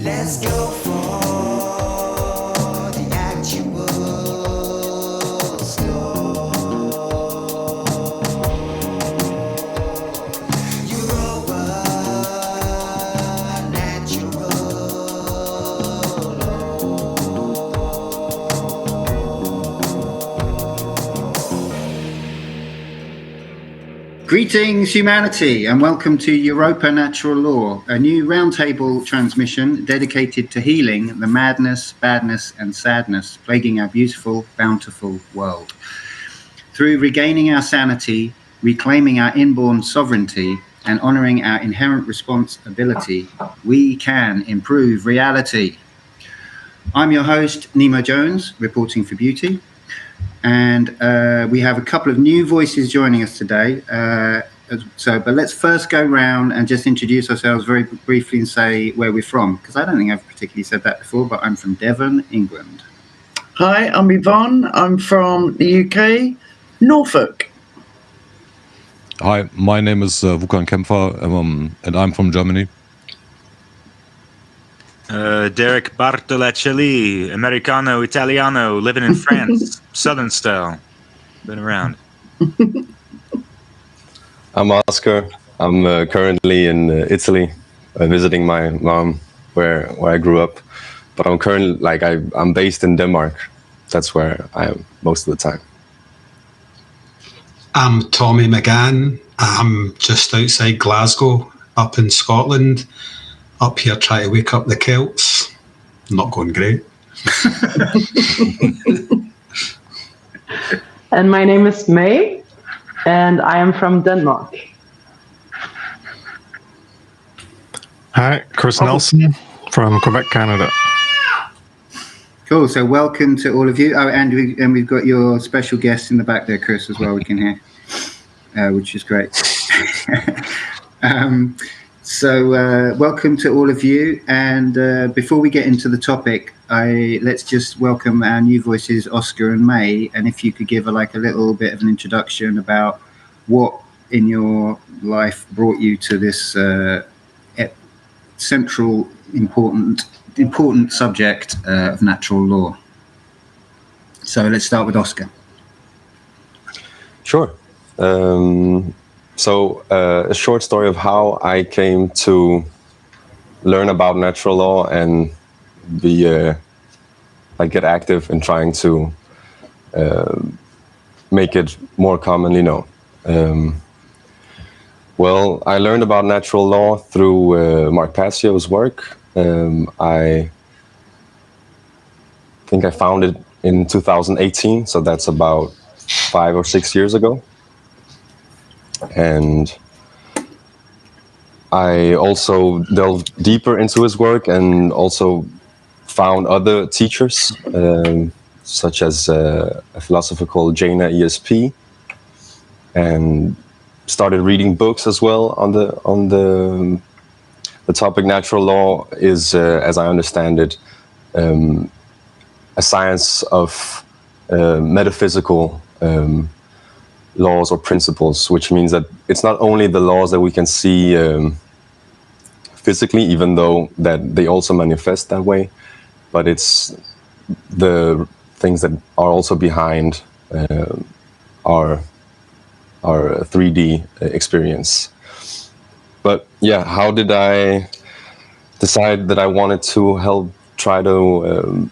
Let's go for the actual score. Europa, natural Greetings, humanity, and welcome to Europa Natural Law, a new roundtable transmission dedicated to healing the madness, badness, and sadness plaguing our beautiful, bountiful world. Through regaining our sanity, reclaiming our inborn sovereignty, and honoring our inherent responsibility, we can improve reality. I'm your host, Nemo Jones, reporting for Beauty. And we have a couple of new voices joining us today. But let's first go round and just introduce ourselves very briefly and say where we're from, because I don't think I've particularly said that before, but I'm from Devon, England. Hi, I'm Yvonne. I'm from the UK, Norfolk. Hi, my name is Wukan Kempfer, and I'm from Germany. Derek Bartolaccelli, Americano, Italiano, living in France, Southern style. Been around. I'm Oscar. I'm currently in Italy, visiting my mom where I grew up. But I'm currently I'm based in Denmark. That's where I am most of the time. I'm Tommy McGann. I'm just outside Glasgow, up in Scotland. Up here trying to wake up the Celts. Not going great. And my name is May, and I am from Denmark. Hi, Kris Nelson from Quebec, Canada. Cool. So welcome to all of you. Oh, and we've got your special guest in the back there, Kris, as well. We can hear, which is great. So welcome to all of you. And before we get into the topic, let's just welcome our new voices, Oscar and May. And if you could give a little bit of an introduction about what in your life brought you to this central important subject of natural law. So let's start with Oscar. Sure. So a short story of how I came to learn about natural law and get active in trying to make it more commonly known. Well, I learned about natural law through Mark Passio's work. I think I found it in 2018, so that's about 5 or 6 years ago. And I also delved deeper into his work and also found other teachers, such as a philosopher called Jaina ESP, and started reading books as well on the topic. Natural law is, as I understand it, a science of metaphysical laws or principles, which means that it's not only the laws that we can see physically, even though that they also manifest that way, but it's the things that are also behind our 3D experience. But yeah, how did I decide that I wanted to help try to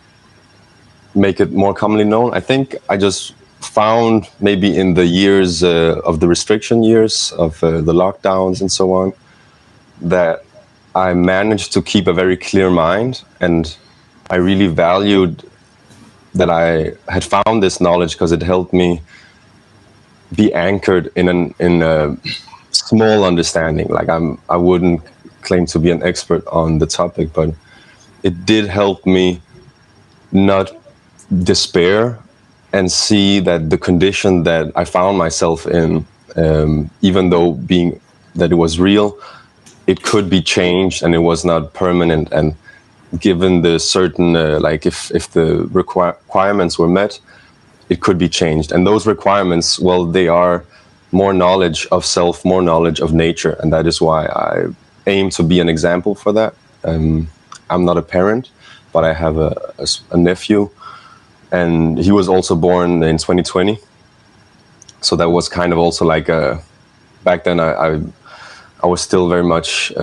make it more commonly known? I think I just found maybe in the years of the restriction years of the lockdowns and so on, that I managed to keep a very clear mind, and I really valued that I had found this knowledge because it helped me be anchored in a small understanding. I wouldn't claim to be an expert on the topic, but it did help me not despair and see that the condition that I found myself in, even though being that it was real, it could be changed and it was not permanent. And given the certain, if the requirements were met, it could be changed. And those requirements, well, they are more knowledge of self, more knowledge of nature. And that is why I aim to be an example for that. I'm not a parent, but I have a nephew, and he was also born in 2020. So that was kind of also like back then I was still very much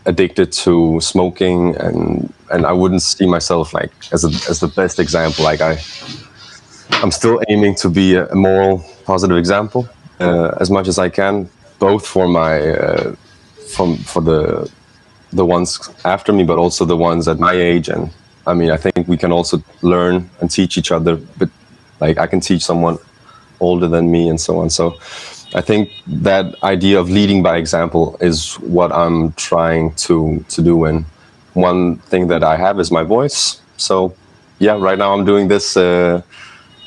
addicted to smoking, and I wouldn't see myself like as the best example. Like I'm still aiming to be a moral, positive example as much as I can, both for my for the ones after me, but also the ones at my age. And I mean, I think we can also learn and teach each other, but like I can teach someone older than me and so on. So I think that idea of leading by example is what I'm trying to do. And one thing that I have is my voice. So yeah, right now I'm doing this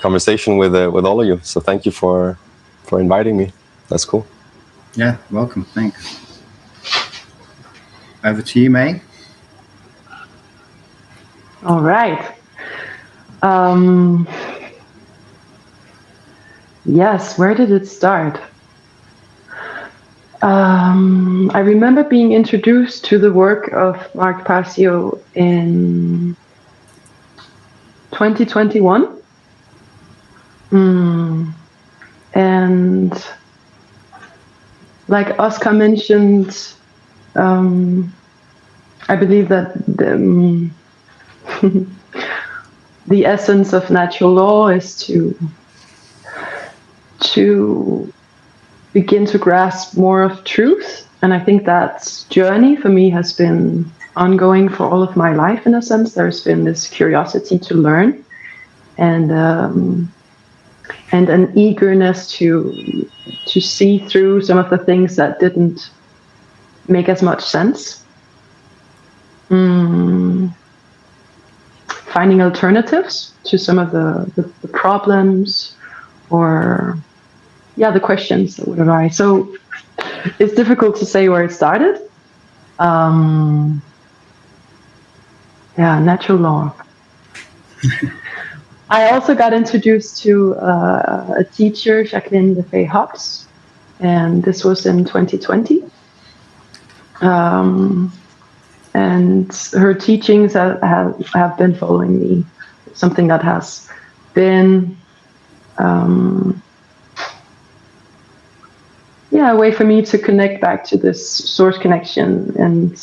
conversation with all of you. So thank you for inviting me. That's cool. Yeah, welcome. Thanks. Over to you, May. All right. Yes, where did it start? I remember being introduced to the work of Mark Passio in 2021. And like Oscar mentioned, I believe that the essence of natural law is to begin to grasp more of truth. And I think that journey for me has been ongoing for all of my life, in a sense. There's been this curiosity to learn and an eagerness to see through some of the things that didn't make as much sense. Finding alternatives to some of the problems or the questions that would arise. So it's difficult to say where it started. Natural law. I also got introduced to a teacher, Jacqueline Defay Hobbs, and this was in 2020. And her teachings have been following me. Something that has been a way for me to connect back to this source connection and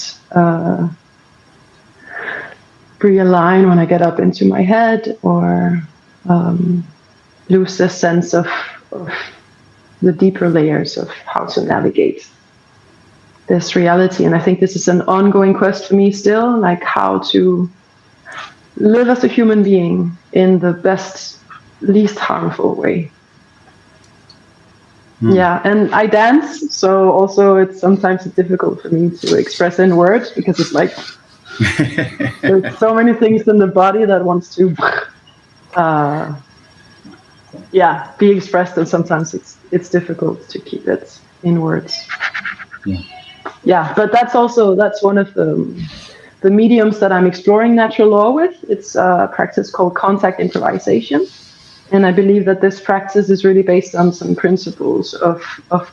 realign when I get up into my head or lose a sense of the deeper layers of how to navigate this reality. And I think this is an ongoing quest for me still, like how to live as a human being in the best, least harmful way. Yeah, and I dance, so also it's sometimes difficult for me to express in words because it's like there's so many things in the body that wants to be expressed, and sometimes it's difficult to keep it in words. But that's one of the mediums that I'm exploring natural law with. It's a practice called contact improvisation. And I believe that this practice is really based on some principles of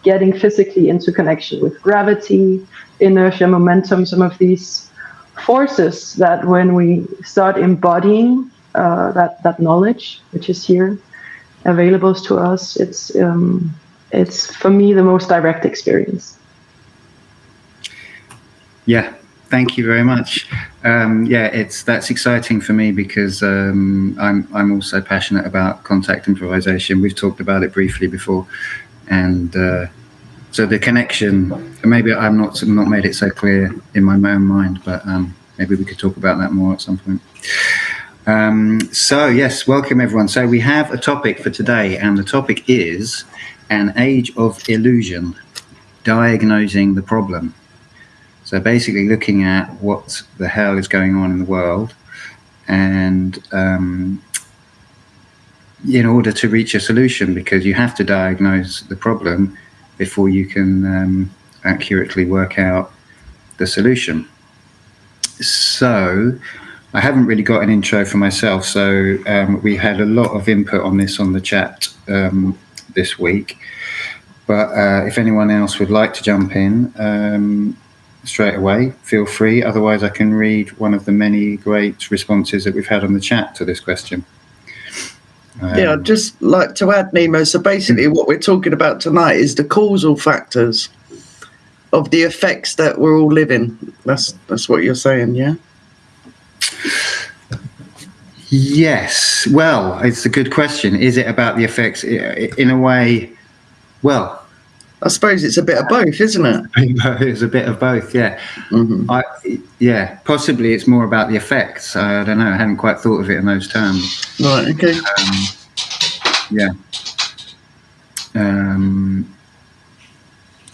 getting physically into connection with gravity, inertia, momentum, some of these forces that when we start embodying that knowledge, which is here available to us, it's for me the most direct experience. Yeah, thank you very much. That's exciting for me because I'm also passionate about contact improvisation. We've talked about it briefly before, and so the connection. Maybe I'm not made it so clear in my own mind, but maybe we could talk about that more at some point. So yes, welcome everyone. So we have a topic for today, and the topic is an age of illusion, diagnosing the problem. So basically looking at what the hell is going on in the world, and in order to reach a solution, because you have to diagnose the problem before you can accurately work out the solution. So I haven't really got an intro for myself, so we had a lot of input on this on the chat this week, but if anyone else would like to jump in, straight away, feel free. Otherwise, I can read one of the many great responses that we've had on the chat to this question. Yeah, I'd just like to add, Nemo. So basically, what we're talking about tonight is the causal factors of the effects that we're all living. That's what you're saying, yeah? Yes. Well, it's a good question. Is it about the effects? In a way, well, I suppose it's a bit of both, isn't it? it's a bit of both, yeah. Yeah, possibly it's more about the effects. I don't know. I hadn't quite thought of it in those terms. Right, okay. Yeah.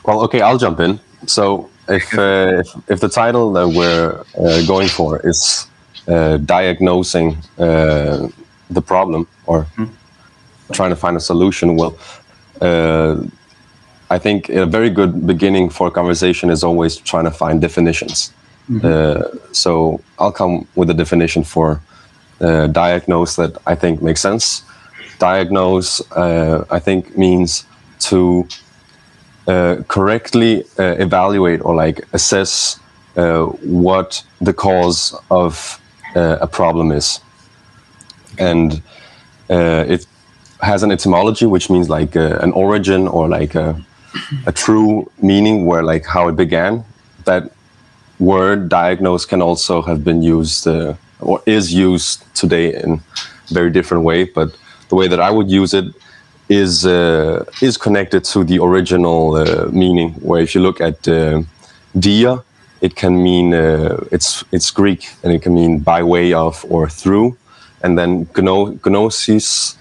Well, okay, I'll jump in. So if the title that we're going for is diagnosing the problem or trying to find a solution, well, I think a very good beginning for a conversation is always trying to find definitions. So I'll come with a definition for diagnose that I think makes sense. Diagnose, I think, means to correctly evaluate or like assess what the cause of a problem is. And it has an etymology, which means like an origin or like a true meaning, where like how it began. That word diagnose can also have been used or is used today in a very different way, but the way that I would use it is connected to the original meaning, where if you look at dia, it can mean it's Greek, and it can mean by way of or through, and then gnosis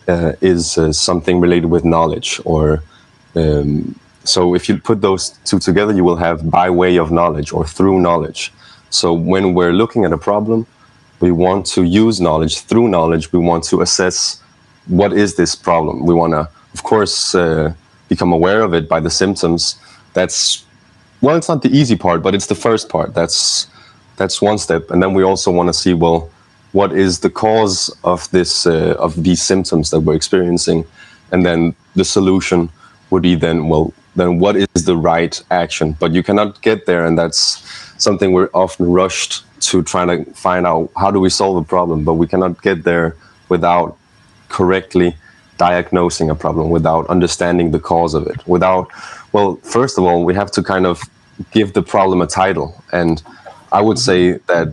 is something related with knowledge, or so if you put those two together, you will have by way of knowledge or through knowledge. So when we're looking at a problem, we want to use knowledge. Through knowledge, we want to assess what is this problem. We want to, of course, become aware of it by the symptoms. That's, well, it's not the easy part, but it's the first part. That's one step. And then we also want to see, well, what is the cause of this of these symptoms that we're experiencing? And then the solution would be then, well, then what is the right action? But you cannot get there, and that's something we're often rushed to trying to find out, how do we solve a problem? But we cannot get there without correctly diagnosing a problem, without understanding the cause of it, without, well, first of all, we have to kind of give the problem a title. And I would say that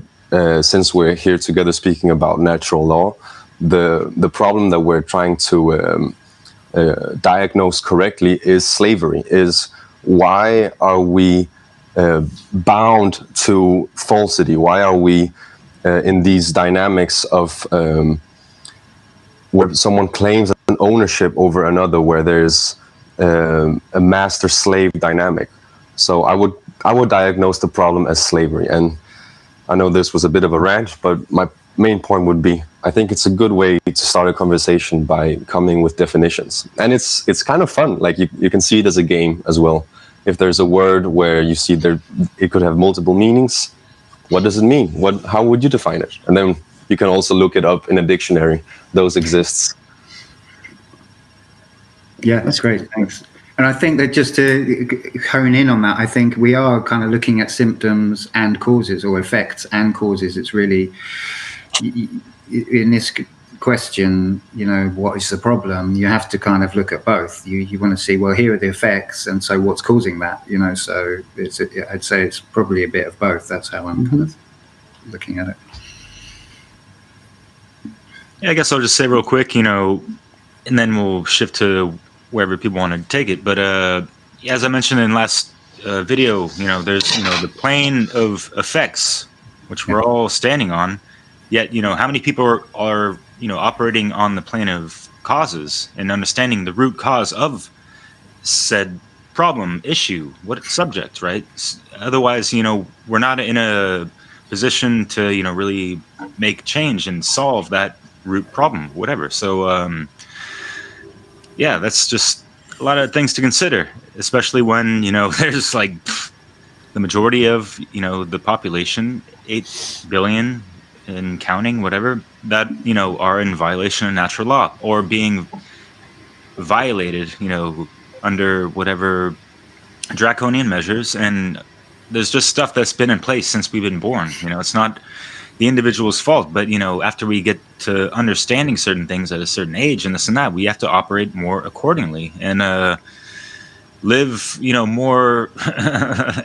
since we're here together speaking about natural law, the problem that we're trying to diagnose correctly is slavery, is why are we bound to falsity? Why are we in these dynamics of where someone claims an ownership over another, where there's a master-slave dynamic? So I would diagnose the problem as slavery. And I know this was a bit of a rant, but my main point would be, I think it's a good way to start a conversation by coming with definitions. And it's kind of fun. Like you can see it as a game as well. If there's a word where you see there, it could have multiple meanings, what does it mean? How would you define it? And then you can also look it up in a dictionary. Those exists. Yeah, that's great. Thanks. And I think that just to hone in on that, I think we are kind of looking at symptoms and causes, or effects and causes. It's really, in this question, what is the problem? You have to kind of look at both. You want to see, well, here are the effects, and so what's causing that? So I'd say it's probably a bit of both. That's how I'm kind of looking at it. Yeah, I guess I'll just say real quick, and then we'll shift to wherever people want to take it. But as I mentioned in last video, there's the plane of effects, which we're all standing on. Yet, how many people are operating on the plane of causes and understanding the root cause of said problem, issue, what subject, right? Otherwise, we're not in a position to really make change and solve that root problem, whatever. So yeah, that's just a lot of things to consider, especially when there's like the majority of the population, 8 billion and counting, whatever, that are in violation of natural law, or being violated under whatever draconian measures. And there's just stuff that's been in place since we've been born. You know, it's not the individual's fault, but you know, after we get to understanding certain things at a certain age and this and that, we have to operate more accordingly and live, you know, more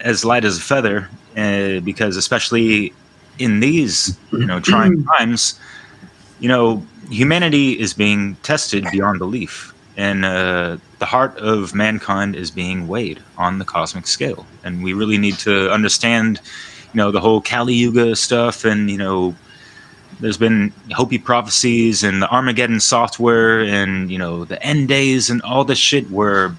as light as a feather, because especially in these, you know, trying times, you know, humanity is being tested beyond belief, and the heart of mankind is being weighed on the cosmic scale, and we really need to understand, you know, the whole Kali Yuga stuff, and you know, there's been Hopi prophecies and the Armageddon software, and you know, the end days and all this shit. Where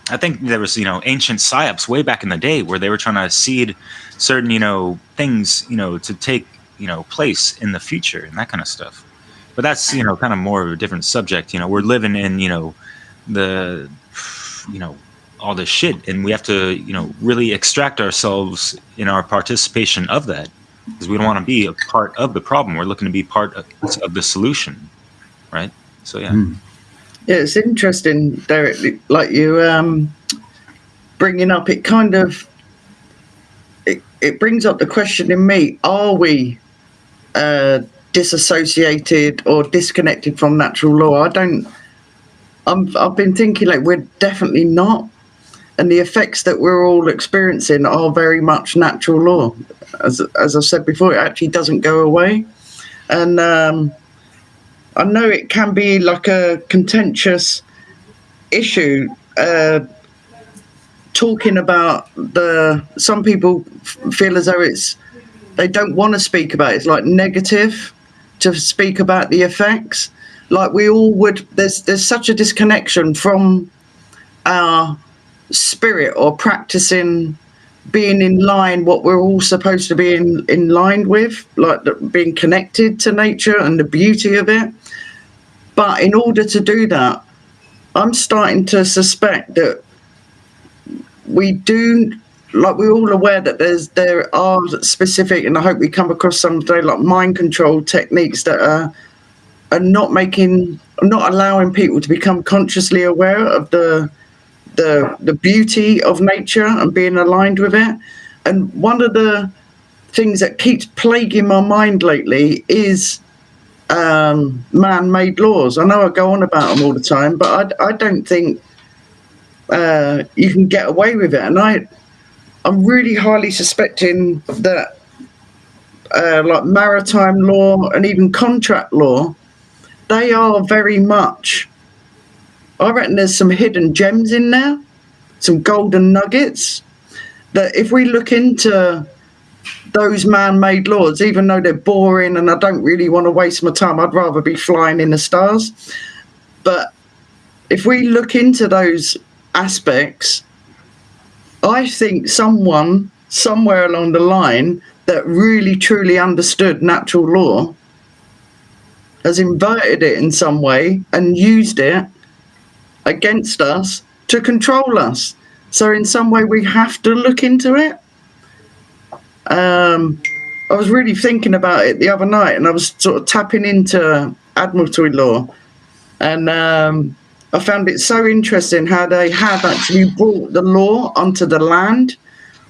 I think there was, you know, ancient psyops way back in the day where they were trying to seed certain, you know, things, you know, to take, you know, place in the future and that kind of stuff. But that's, you know, kind of more of a different subject. You know, we're living in, you know, the, you know, all this shit, and we have to, you know, really extract ourselves in our participation of that, because we don't want to be a part of the problem. We're looking to be part of the solution, right? So yeah. Yeah, it's interesting, Derek, like you bringing up, it kind of, it brings up the question in me, are we disassociated or disconnected from natural law? I've been thinking like we're definitely not. And the effects that we're all experiencing are very much natural law. As I said before, it actually doesn't go away. And I know it can be like a contentious issue, talking about some people feel as though they don't want to speak about it. It's like negative to speak about the effects. Like we all would, there's such a disconnection from our spirit or practicing being in line what we're all supposed to be in line with, like being connected to nature and the beauty of it. But in order to do that, I'm starting to suspect that we're all aware that there are specific, and I hope we come across some today, like mind control techniques that are not allowing people to become consciously aware of the beauty of nature and being aligned with it. And one of the things that keeps plaguing my mind lately is man-made laws. I know I go on about them all the time, but I don't think you can get away with it. And I'm really highly suspecting that like maritime law and even contract law, they are very much, I reckon there's some hidden gems in there, some golden nuggets, that if we look into those man-made laws, even though they're boring and I don't really want to waste my time, I'd rather be flying in the stars. But if we look into those aspects, I think someone somewhere along the line that really truly understood natural law has inverted it in some way and used it against us to control us. So in some way we have to look into it. I was really thinking about it the other night, and I was sort of tapping into admiralty law, and I found it so interesting how they have actually brought the law onto the land.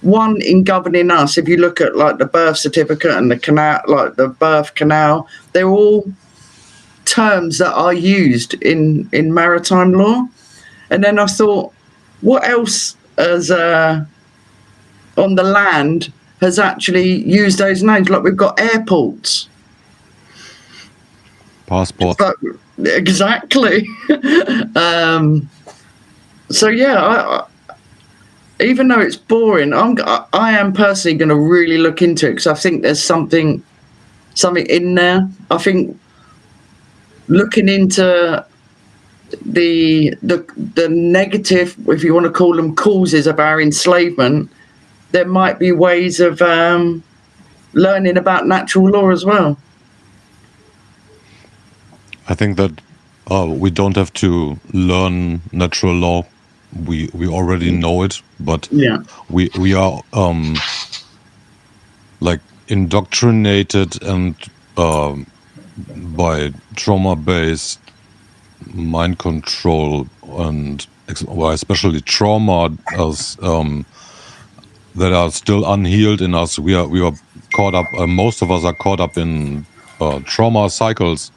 One, in governing us, if you look at like the birth certificate and the canal, like the birth canal, they're all terms that are used in maritime law. And then I thought, what else has on the land has actually used those names? Like we've got airports, passport. Exactly. So yeah, even though it's boring, I am personally going to really look into it, because I think there's something in there. I think looking into the negative, if you want to call them, causes of our enslavement, there might be ways of learning about natural law as well. I think that we don't have to learn natural law. We already know it, but yeah, we are like indoctrinated and by trauma-based mind control, and especially trauma as that are still unhealed in us. We are caught up. Most of us are caught up in trauma cycles,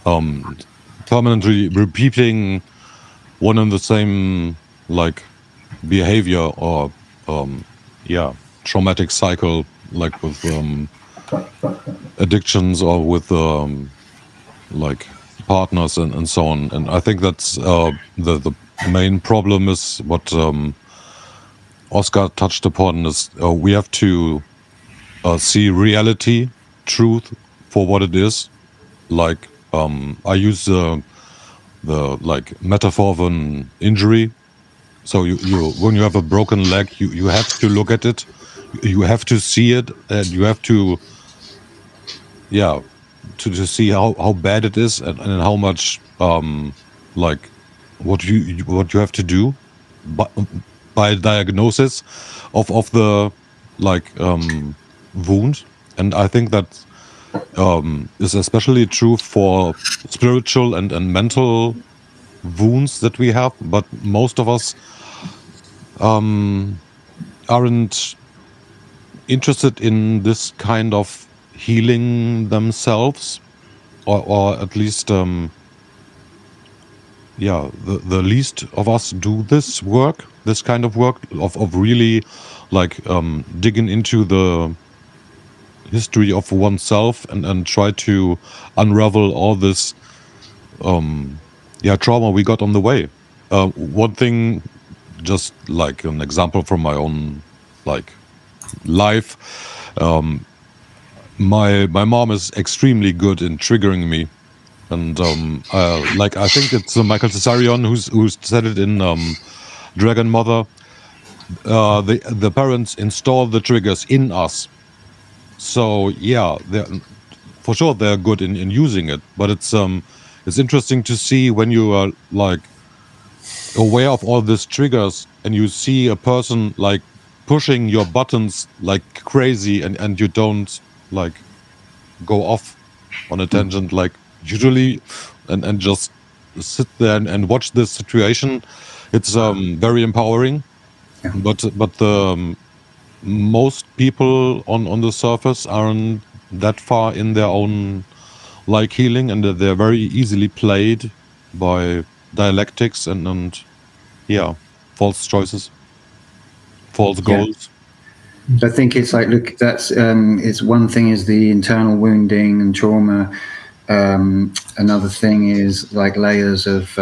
permanently repeating one and the same like behavior or traumatic cycle, like with addictions or with like partners and so on. And I think that's the main problem is what Oscar touched upon is we have to see reality, truth for what it is. Like I use the like metaphor of an injury. So you when you have a broken leg, you have to look at it, you have to see it, and you have to to see how bad it is and how much like what you have to do by diagnosis of the like wound. And I think that is especially true for spiritual and mental wounds that we have, but most of us aren't interested in this kind of healing themselves, or at least the least of us do this kind of work of really like digging into the history of oneself and try to unravel all this trauma we got on the way. One thing, just like an example from my own like life, my mom is extremely good in triggering me, and like I think it's Michael Cesarion who's said it in Dragon Mother. The parents install the triggers in us, so for sure they're good in using it, but it's interesting to see when you are like aware of all these triggers and you see a person like pushing your buttons like crazy, and you don't like go off on a tangent like usually, and just sit there and watch this situation. It's very empowering. But the most people on the surface aren't that far in their own like healing, and they're very easily played by dialectics and false choices, false goals. I think it's like, look, that's it's one thing is the internal wounding and trauma. Another thing is like layers of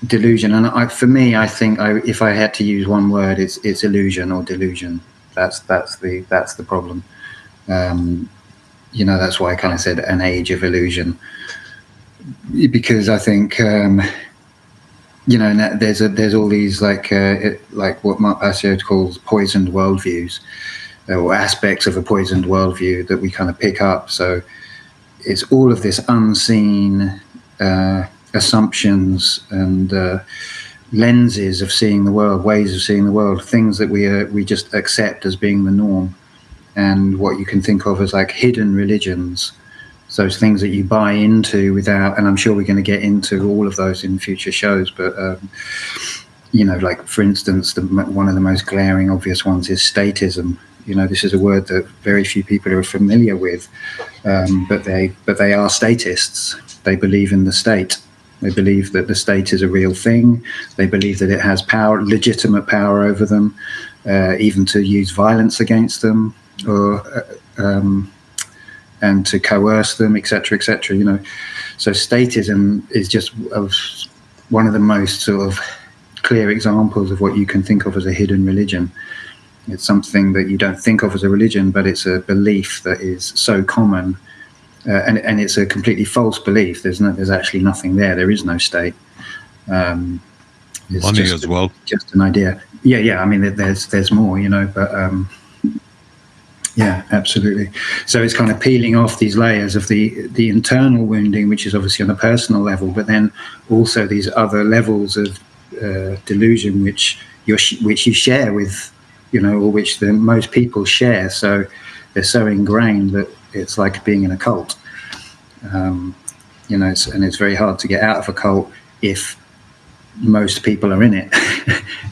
delusion. And for me, I think if I had to use one word, it's illusion or delusion. That's the problem. That's why I kind of said an age of illusion, because I think there's all these like what Mark Passio calls poisoned worldviews, or aspects of a poisoned worldview that we kind of pick up. So it's all of this unseen assumptions and lenses of seeing the world, ways of seeing the world, things that we just accept as being the norm, and what you can think of as like hidden religions. So it's things that you buy into without, and I'm sure we're going to get into all of those in future shows, but like for instance, one of the most glaring obvious ones is statism. This is a word that very few people are familiar with, but they are statists. They believe in the state. They believe that the state is a real thing. They believe that it has power, legitimate power over them, even to use violence against them, or and to coerce them, etc., etc. So statism is just one of the most sort of clear examples of what you can think of as a hidden religion. It's something that you don't think of as a religion, but it's a belief that is so common, and it's a completely false belief. There's actually nothing there. There is no state. It's money as well. Just an idea. Yeah. I mean, there's more, but. Yeah, absolutely. So it's kind of peeling off these layers of the internal wounding, which is obviously on a personal level, but then also these other levels of delusion, which you share with, or which most people share. So they're so ingrained that it's like being in a cult. And it's very hard to get out of a cult if most people are in it,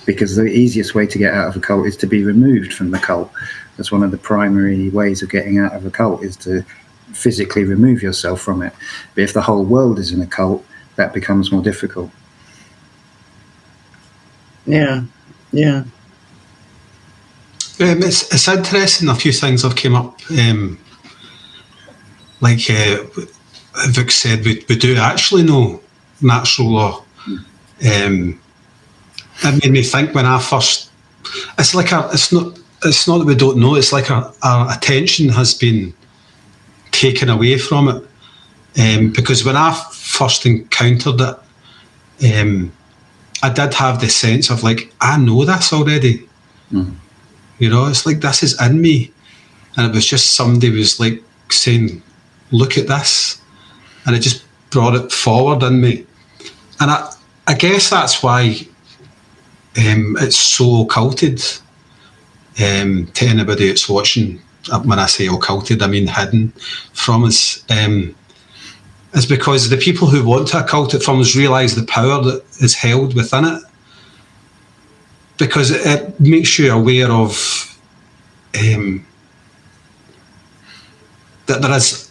because the easiest way to get out of a cult is to be removed from the cult. That's one of the primary ways of getting out of a cult, is to physically remove yourself from it. But if the whole world is in a cult, that becomes more difficult. Yeah. It's interesting. A few things have came up. Vuk said, we do actually know natural law. It made me think when I first. It's not that we don't know. It's like our attention has been taken away from it. Because when I first encountered it, I did have the sense of I know this already. It's like this is in me, and it was just somebody was saying, "Look at this," and it just brought it forward in me. And I guess that's why it's so occulted to anybody that's watching. When I say occulted, I mean hidden from us. Is because the people who want to occult it from us realise the power that is held within it. Because it makes you aware of that there is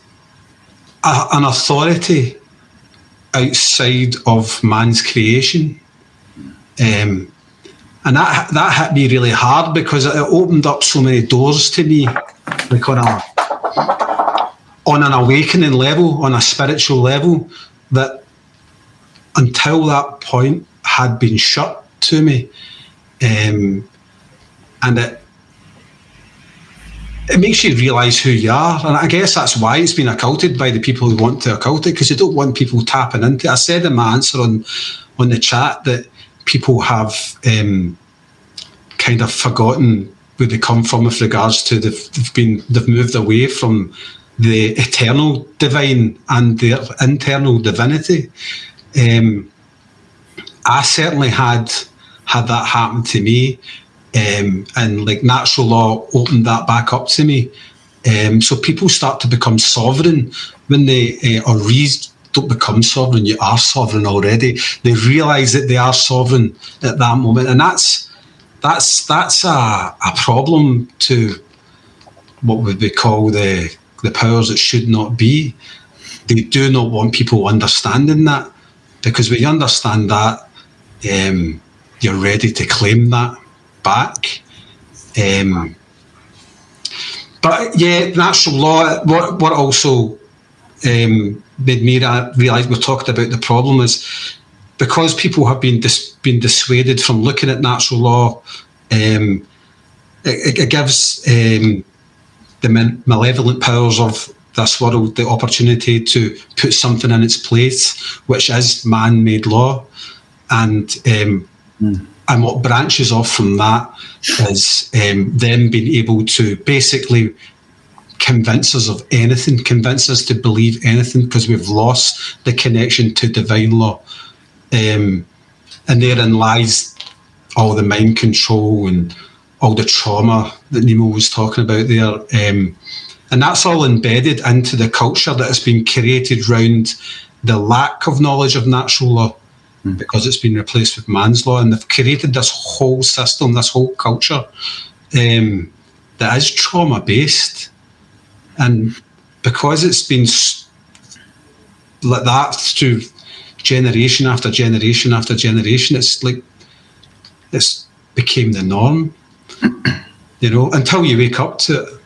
an authority outside of man's creation. And that hit me really hard, because it opened up so many doors to me, on an awakening level, on a spiritual level, that until that point had been shut to me. And it makes you realise who you are. And I guess that's why it's been occulted by the people who want to occult it, because you don't want people tapping into it. I said in my answer on the chat that people have kind of forgotten where they come from with regards to they've moved away from the eternal divine and their internal divinity. I certainly had that happen to me, and natural law opened that back up to me. So people start to become sovereign when they don't become sovereign. You are sovereign already. They realise that they are sovereign at that moment, and that's a problem to what would we call the powers that should not be. They do not want people understanding that, because when you understand that, you're ready to claim that back. But yeah, natural law, what also made me realise, we talked about the problem, is because people have been dissuaded from looking at natural law, it gives the malevolent powers of this world the opportunity to put something in its place, which is man-made law. And what branches off from that is them being able to basically convince us of anything, convince us to believe anything, because we've lost the connection to divine law. And therein lies all the mind control and all the trauma that Nemo was talking about there. And that's all embedded into the culture that has been created around the lack of knowledge of natural law, because it's been replaced with man's law. And they've created this whole system, this whole culture that is trauma-based. And because it's been like that through generation after generation after generation, it's became the norm, until you wake up to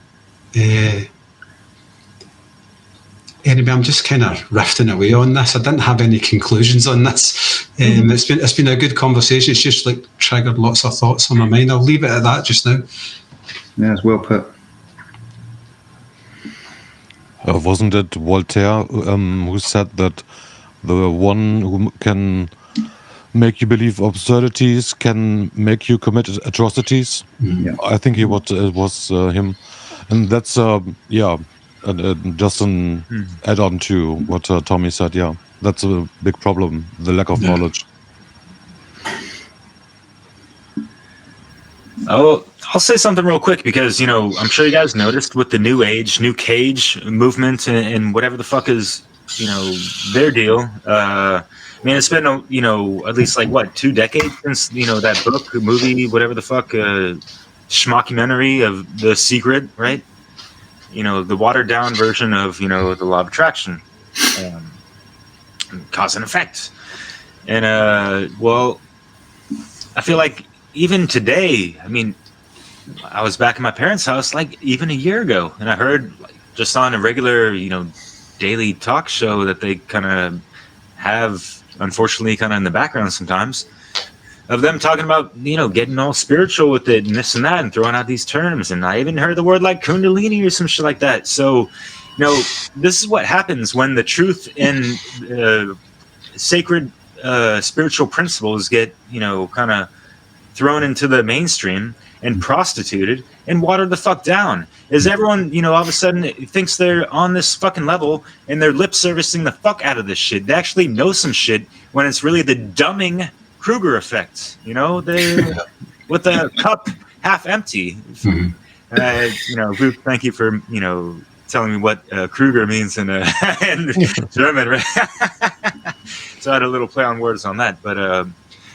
it. Anyway, I'm just kind of rifting away on this. I didn't have any conclusions on this. It's been a good conversation. It's just triggered lots of thoughts on my mind. I'll leave it at that just now. Yeah, it's well put. Wasn't it Voltaire who said that the one who can make you believe absurdities can make you commit atrocities? Yeah. I think it was him, and that's just an add-on to what Tommy said. Yeah, that's a big problem, the lack of knowledge. I'll say something real quick, because I'm sure you guys noticed with the new age, new cage movement, and whatever the fuck is their deal. I mean, it's been, at least like what, 2 decades since, that book, movie, whatever the fuck, schmockumentary of The Secret, right? The watered down version of, the law of attraction, cause and effect. And, well, I feel like even today, I mean, I was back in my parents' house like even a year ago, and I heard just on a regular, daily talk show that they kind of have, unfortunately, kind of in the background sometimes, of them talking about, getting all spiritual with it and this and that and throwing out these terms. And I even heard the word like Kundalini or some shit like that. So, this is what happens when the truth and sacred spiritual principles get, kind of thrown into the mainstream and prostituted and watered the fuck down. Is everyone, all of a sudden thinks they're on this fucking level and they're lip servicing the fuck out of this shit. They actually know some shit when it's really the dumbing Kruger effect, with the cup half empty. Luke, thank you for, telling me what Kruger means in German, right? So I had a little play on words on that. But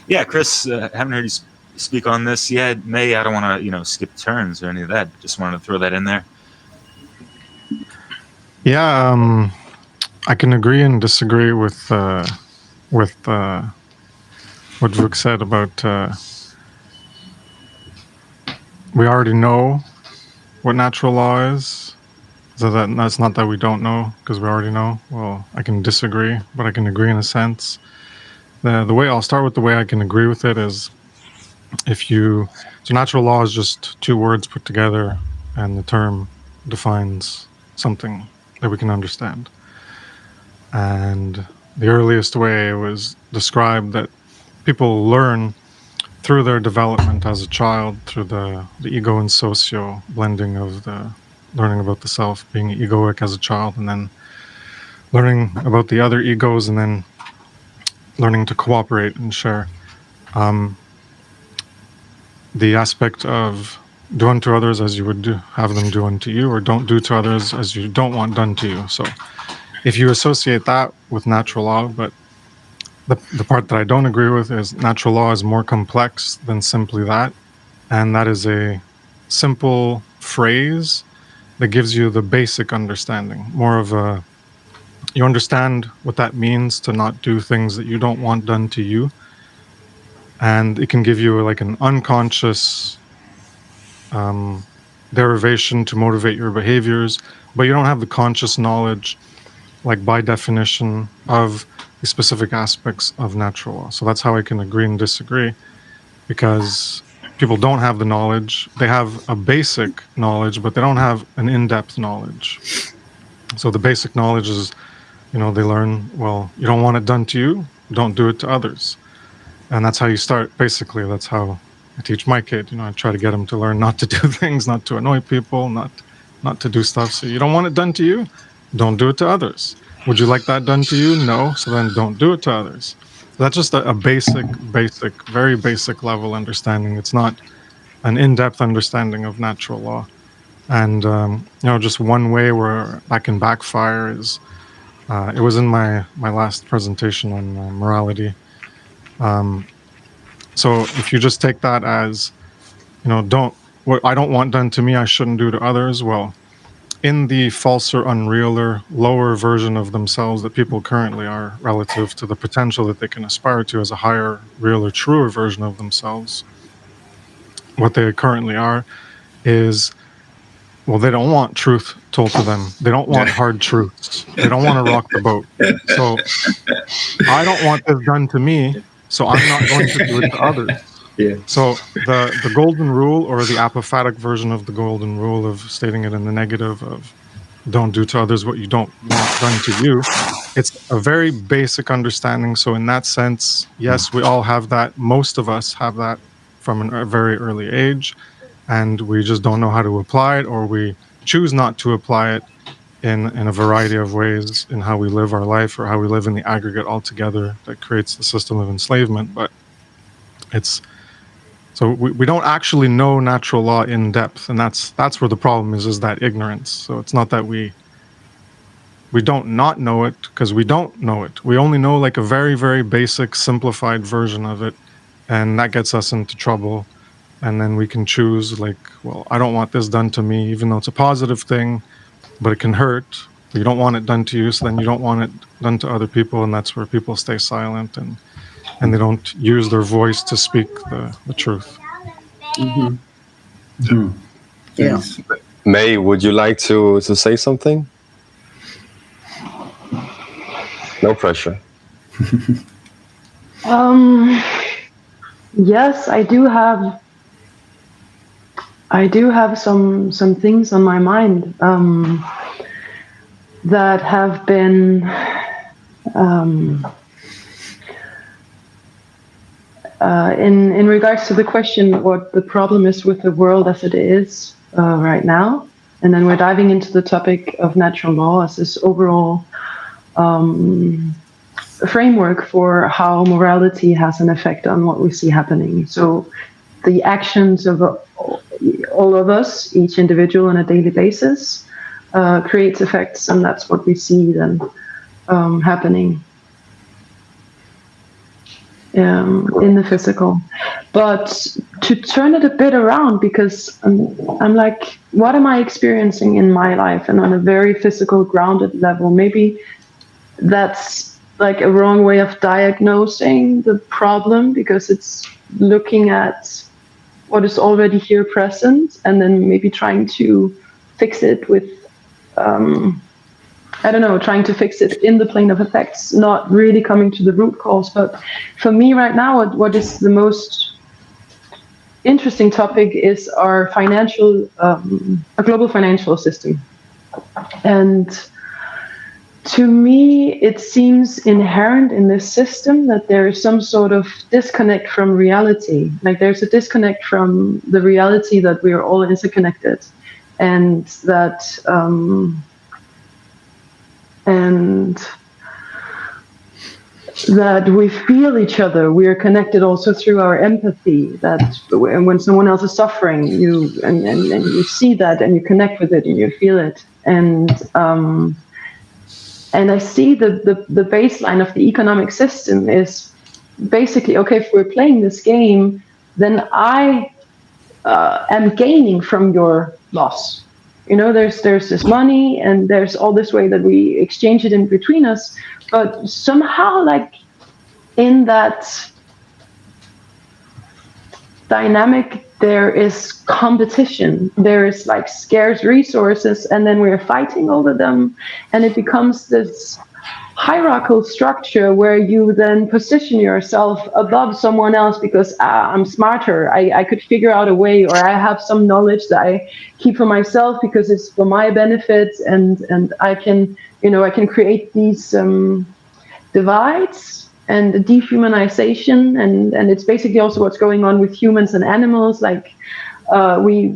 yeah, Kris, haven't heard you speak on this yet. May, I don't want to, skip turns or any of that. Just wanted to throw that in there. Yeah, I can agree and disagree with what Vuk said about we already know what natural law is. So that's not that we don't know, because we already know. Well, I can disagree, but I can agree in a sense. The way I'll start with the way I can agree with it is, so natural law is just 2 words put together, and the term defines something that we can understand. And the earliest way it was described that people learn through their development as a child, through the ego and socio blending of the learning about the self, being egoic as a child, and then learning about the other egos, and then learning to cooperate and share. The aspect of do unto others as you would have them do unto you, or don't do to others as you don't want done to you. So if you associate that with natural law, but the part that I don't agree with is natural law is more complex than simply that. And that is a simple phrase that gives you the basic understanding, more of you understand what that means to not do things that you don't want done to you. And it can give you like an unconscious derivation to motivate your behaviors, but you don't have the conscious knowledge, like by definition, of the specific aspects of natural law. So that's how I can agree and disagree, because people don't have the knowledge. They have a basic knowledge, but they don't have an in-depth knowledge. So the basic knowledge is, they learn, well, you don't want it done to you, don't do it to others. And that's how you start, basically. That's how I teach my kid. I try to get him to learn not to do things, not to annoy people, not to do stuff. So you don't want it done to you, don't do it to others. Would you like that done to you? No. So then don't do it to others. That's just a basic, very basic level understanding. It's not an in-depth understanding of natural law. And, just one way where that can backfire is, it was in my last presentation on morality. So if you just take that as, what I don't want done to me, I shouldn't do to others. Well, in the falser, unrealer, lower version of themselves that people currently are relative to the potential that they can aspire to as a higher, realer, truer version of themselves, what they currently are is, well, they don't want truth told to them. They don't want hard truths. They don't want to rock the boat. So I don't want this done to me, so I'm not going to do it to others. Yeah. So the golden rule, or the apophatic version of the golden rule, of stating it in the negative of don't do to others what you don't want done to you, it's a very basic understanding. So in that sense, yes, we all have that. Most of us have that from a very early age, and we just don't know how to apply it, or we choose not to apply it in a variety of ways in how we live our life, or how we live in the aggregate altogether that creates the system of enslavement. But so we don't actually know natural law in depth, and that's where the problem is that ignorance. So it's not that we we don't not know it because we don't know it. We only know like a very, very basic, simplified version of it, and that gets us into trouble. And then we can choose like, well, I don't want this done to me, even though it's a positive thing, but it can hurt. You don't want it done to you, so then you don't want it done to other people, and that's where people stay silent and they don't use their voice to speak the truth. Mm-hmm. Yeah. Yes. May, would you like to say something? No pressure. Yes, I do have some things on my mind that have been in regards to the question what the problem is with the world as it is right now, and then we're diving into the topic of natural law as this overall framework for how morality has an effect on what we see happening. So the actions of all of us, each individual on a daily basis, creates effects, and that's what we see then happening in the physical. But to turn it a bit around, because I'm like, what am I experiencing in my life, and on a very physical, grounded level? Maybe that's like a wrong way of diagnosing the problem, because it's looking at what is already here present and then maybe trying to fix it with trying to fix it in the plane of effects, not really coming to the root cause. But for me right now, what is the most interesting topic is our global financial system. And to me, it seems inherent in this system that there is some sort of disconnect from reality. Like there's a disconnect from the reality that we are all interconnected, and that we feel each other. We are connected also through our empathy. That when someone else is suffering, you see that, and you connect with it, and you feel it, and I see the baseline of the economic system is basically, okay, if we're playing this game, then I am gaining from your loss. You know, there's this money, and there's all this way that we exchange it in between us, but somehow, like, in that dynamic, there is competition, there is like scarce resources, and then we're fighting over them, and it becomes this hierarchical structure where you then position yourself above someone else because I'm smarter, I could figure out a way, or I have some knowledge that I keep for myself because it's for my benefit, and I can create these divides and dehumanization, and it's basically also what's going on with humans and animals. Like we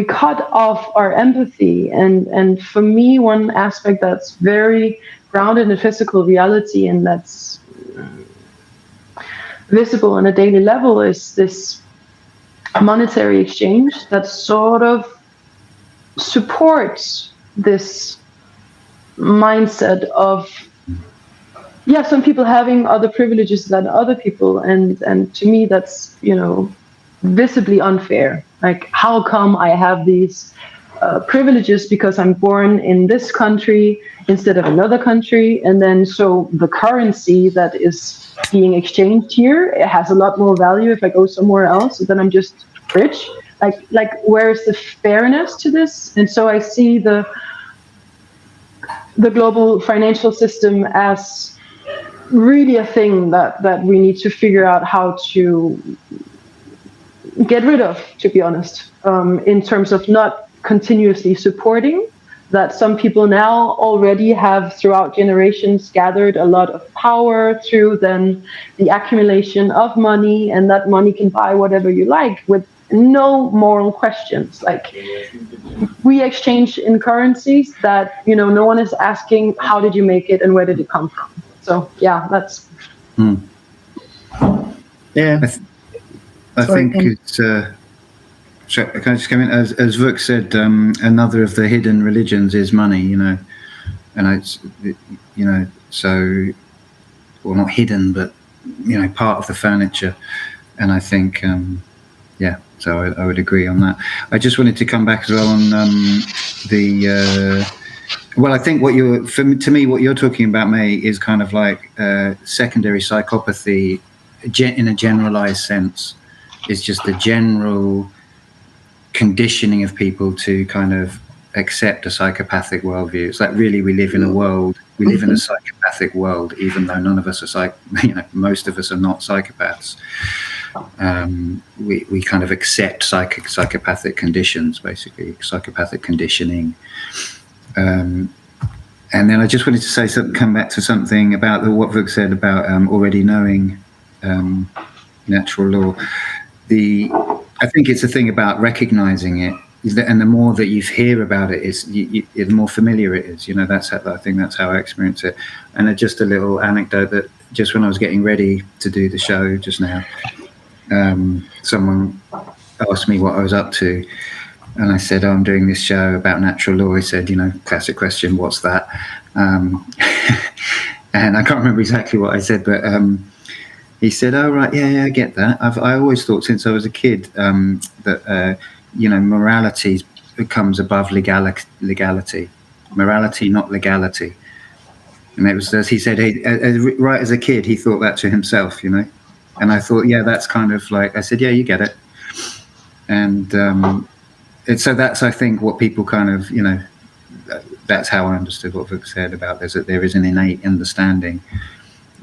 cut off our empathy, and for me, one aspect that's very grounded in physical reality and that's visible on a daily level is this monetary exchange that sort of supports this mindset of some people having other privileges than other people, and to me that's visibly unfair. Like, how come I have these privileges because I'm born in this country instead of another country, and then so the currency that is being exchanged here, it has a lot more value if I go somewhere else, then I'm just rich. Like where is the fairness to this? And so I see the global financial system as really a thing that we need to figure out how to get rid of, to be honest, in terms of not continuously supporting that. Some people now already have throughout generations gathered a lot of power through then the accumulation of money, and that money can buy whatever you like with no moral questions. Like, we exchange in currencies that no one is asking how did you make it and where did it come from. So that's I think it's can I just come in? As Vuk said, another of the hidden religions is money, and it's, you know, so, well, not hidden, but, you know, part of the furniture. And I think, yeah, so I would agree on that. I just wanted to come back as well on well, I think to me, what you're talking about, May, is kind of like secondary psychopathy in a generalized sense. It's just the general conditioning of people to kind of accept a psychopathic worldview. It's like, really, we live in a psychopathic world, even though none of us are most of us are not psychopaths. We kind of accept psychopathic conditions, basically, psychopathic conditioning. And then I just wanted to say something, come back to something about what Vuk said about already knowing natural law. I think it's a thing about recognizing it, and the more that you hear about it, the more familiar it is. You know, I think that's how I experience it. And just a little anecdote that just when I was getting ready to do the show just now, someone asked me what I was up to. And I said, I'm doing this show about natural law. He said, you know, classic question, what's that? And I can't remember exactly what I said, but he said, oh, right, yeah, I get that. I always thought since I was a kid that, you know, morality becomes above legality. Morality, not legality. And it was, as he said, right as a kid, he thought that to himself, you know. And I thought, yeah, that's kind of like, I said, yeah, you get it. And so that's, I think, what people kind of, you know, that's how I understood what Vuk said about this, that there is an innate understanding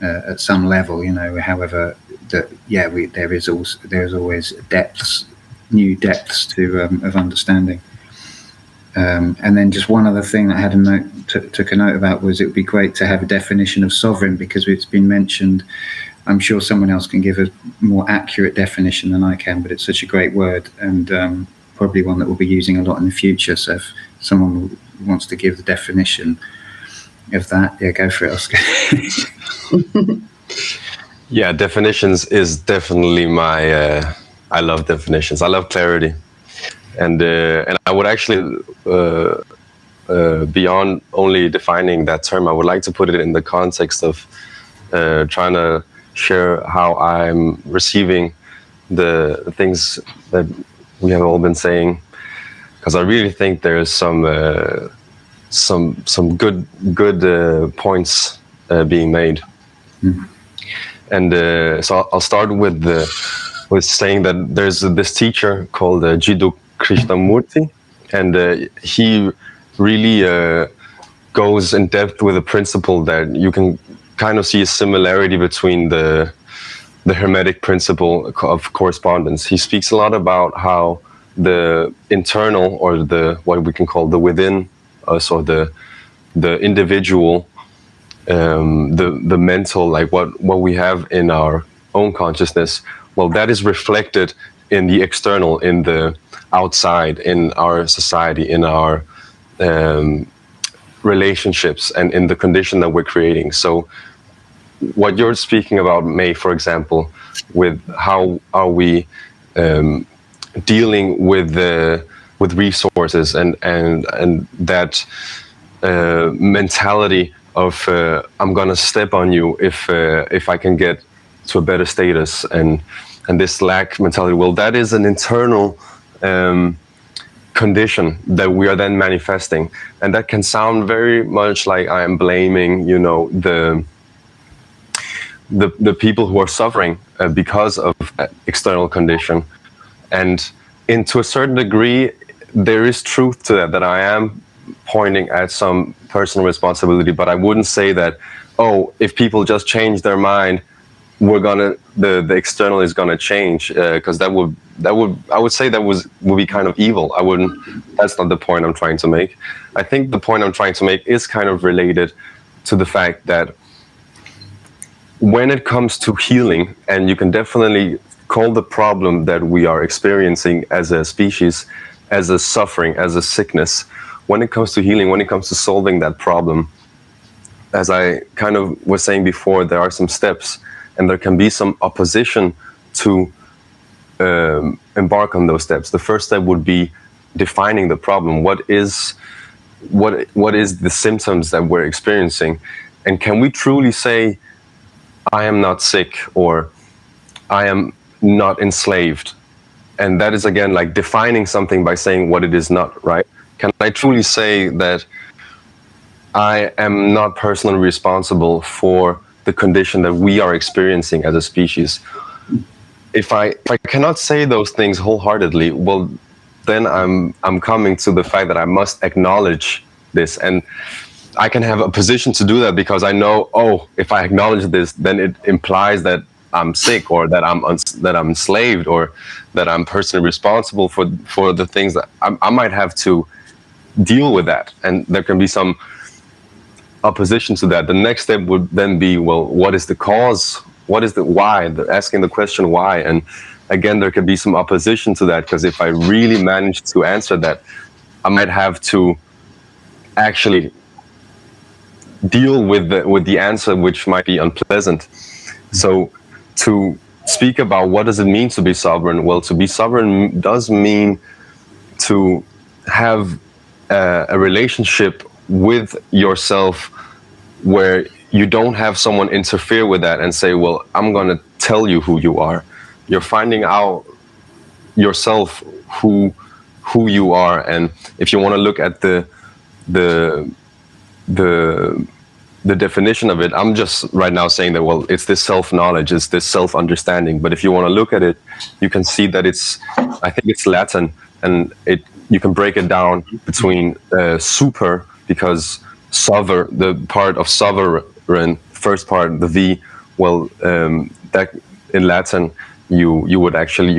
at some level, you know, however, that, yeah, there's always depths, new depths of understanding. And then just one other thing that I had took a note about was it would be great to have a definition of sovereign, because it's been mentioned. I'm sure someone else can give a more accurate definition than I can, but it's such a great word, and probably one that we'll be using a lot in the future. So if someone wants to give the definition of that, yeah, go for it, Oscar. Yeah, definitions is definitely my. I love definitions. I love clarity, and I would actually beyond only defining that term, I would like to put it in the context of trying to share how I'm receiving the things that we have all been saying, because I really think there's some good points being made. Mm. And so I'll start with saying that there's this teacher called Jiddu Krishnamurti, and he really goes in depth with a principle that you can kind of see a similarity between the Hermetic principle of correspondence. He speaks a lot about how the internal, or what we can call the within us, or the individual, the mental, like what we have in our own consciousness, well, that is reflected in the external, in the outside, in our society, in our relationships, and in the condition that we're creating. So what you're speaking about, May, for example, with how are we dealing with resources and that mentality of I'm gonna step on you if I can get to a better status, and this lack mentality. Well, that is an internal condition that we are then manifesting, and that can sound very much like I am blaming, you know, the people who are suffering because of external condition. And to a certain degree, there is truth to that I am pointing at some personal responsibility, but I wouldn't say that, oh, if people just change their mind, the external is gonna change, because I would say that would be kind of evil. That's not the point I'm trying to make. I think the point I'm trying to make is kind of related to the fact that when it comes to healing, and you can definitely call the problem that we are experiencing as a species, as a suffering, as a sickness, when it comes to healing, when it comes to solving that problem, as I kind of was saying before, there are some steps, and there can be some opposition to embark on those steps. The first step would be defining the problem. What is what is the symptoms that we're experiencing, and can we truly say, I am not sick, or I am not enslaved? And that is again like defining something by saying what it is not, right? Can I truly say that I am not personally responsible for the condition that we are experiencing as a species? If I cannot say those things wholeheartedly, well, then I'm coming to the fact that I must acknowledge this, and I can have a position to do that because I know, oh, if I acknowledge this, then it implies that I'm sick, or that I'm enslaved, or that I'm personally responsible for the things that I might have to deal with that, and there can be some opposition to that. The next step would then be, well, what is the cause? What is the why? Asking the question why, and again, there could be some opposition to that, because if I really manage to answer that, I might have to actually deal with the answer, which might be unpleasant. So to speak about what does it mean to be sovereign? Well, to be sovereign does mean to have a relationship with yourself where you don't have someone interfere with that and say, well, I'm going to tell you who you are. You're finding out yourself who you are. And if you want to look at the definition of it, I'm just right now saying that, well, it's this self-knowledge, it's this self-understanding. But if you want to look at it, you can see that I think it's Latin, and you can break it down between super, because the part of sovereign, first part, the V, well, that in Latin, you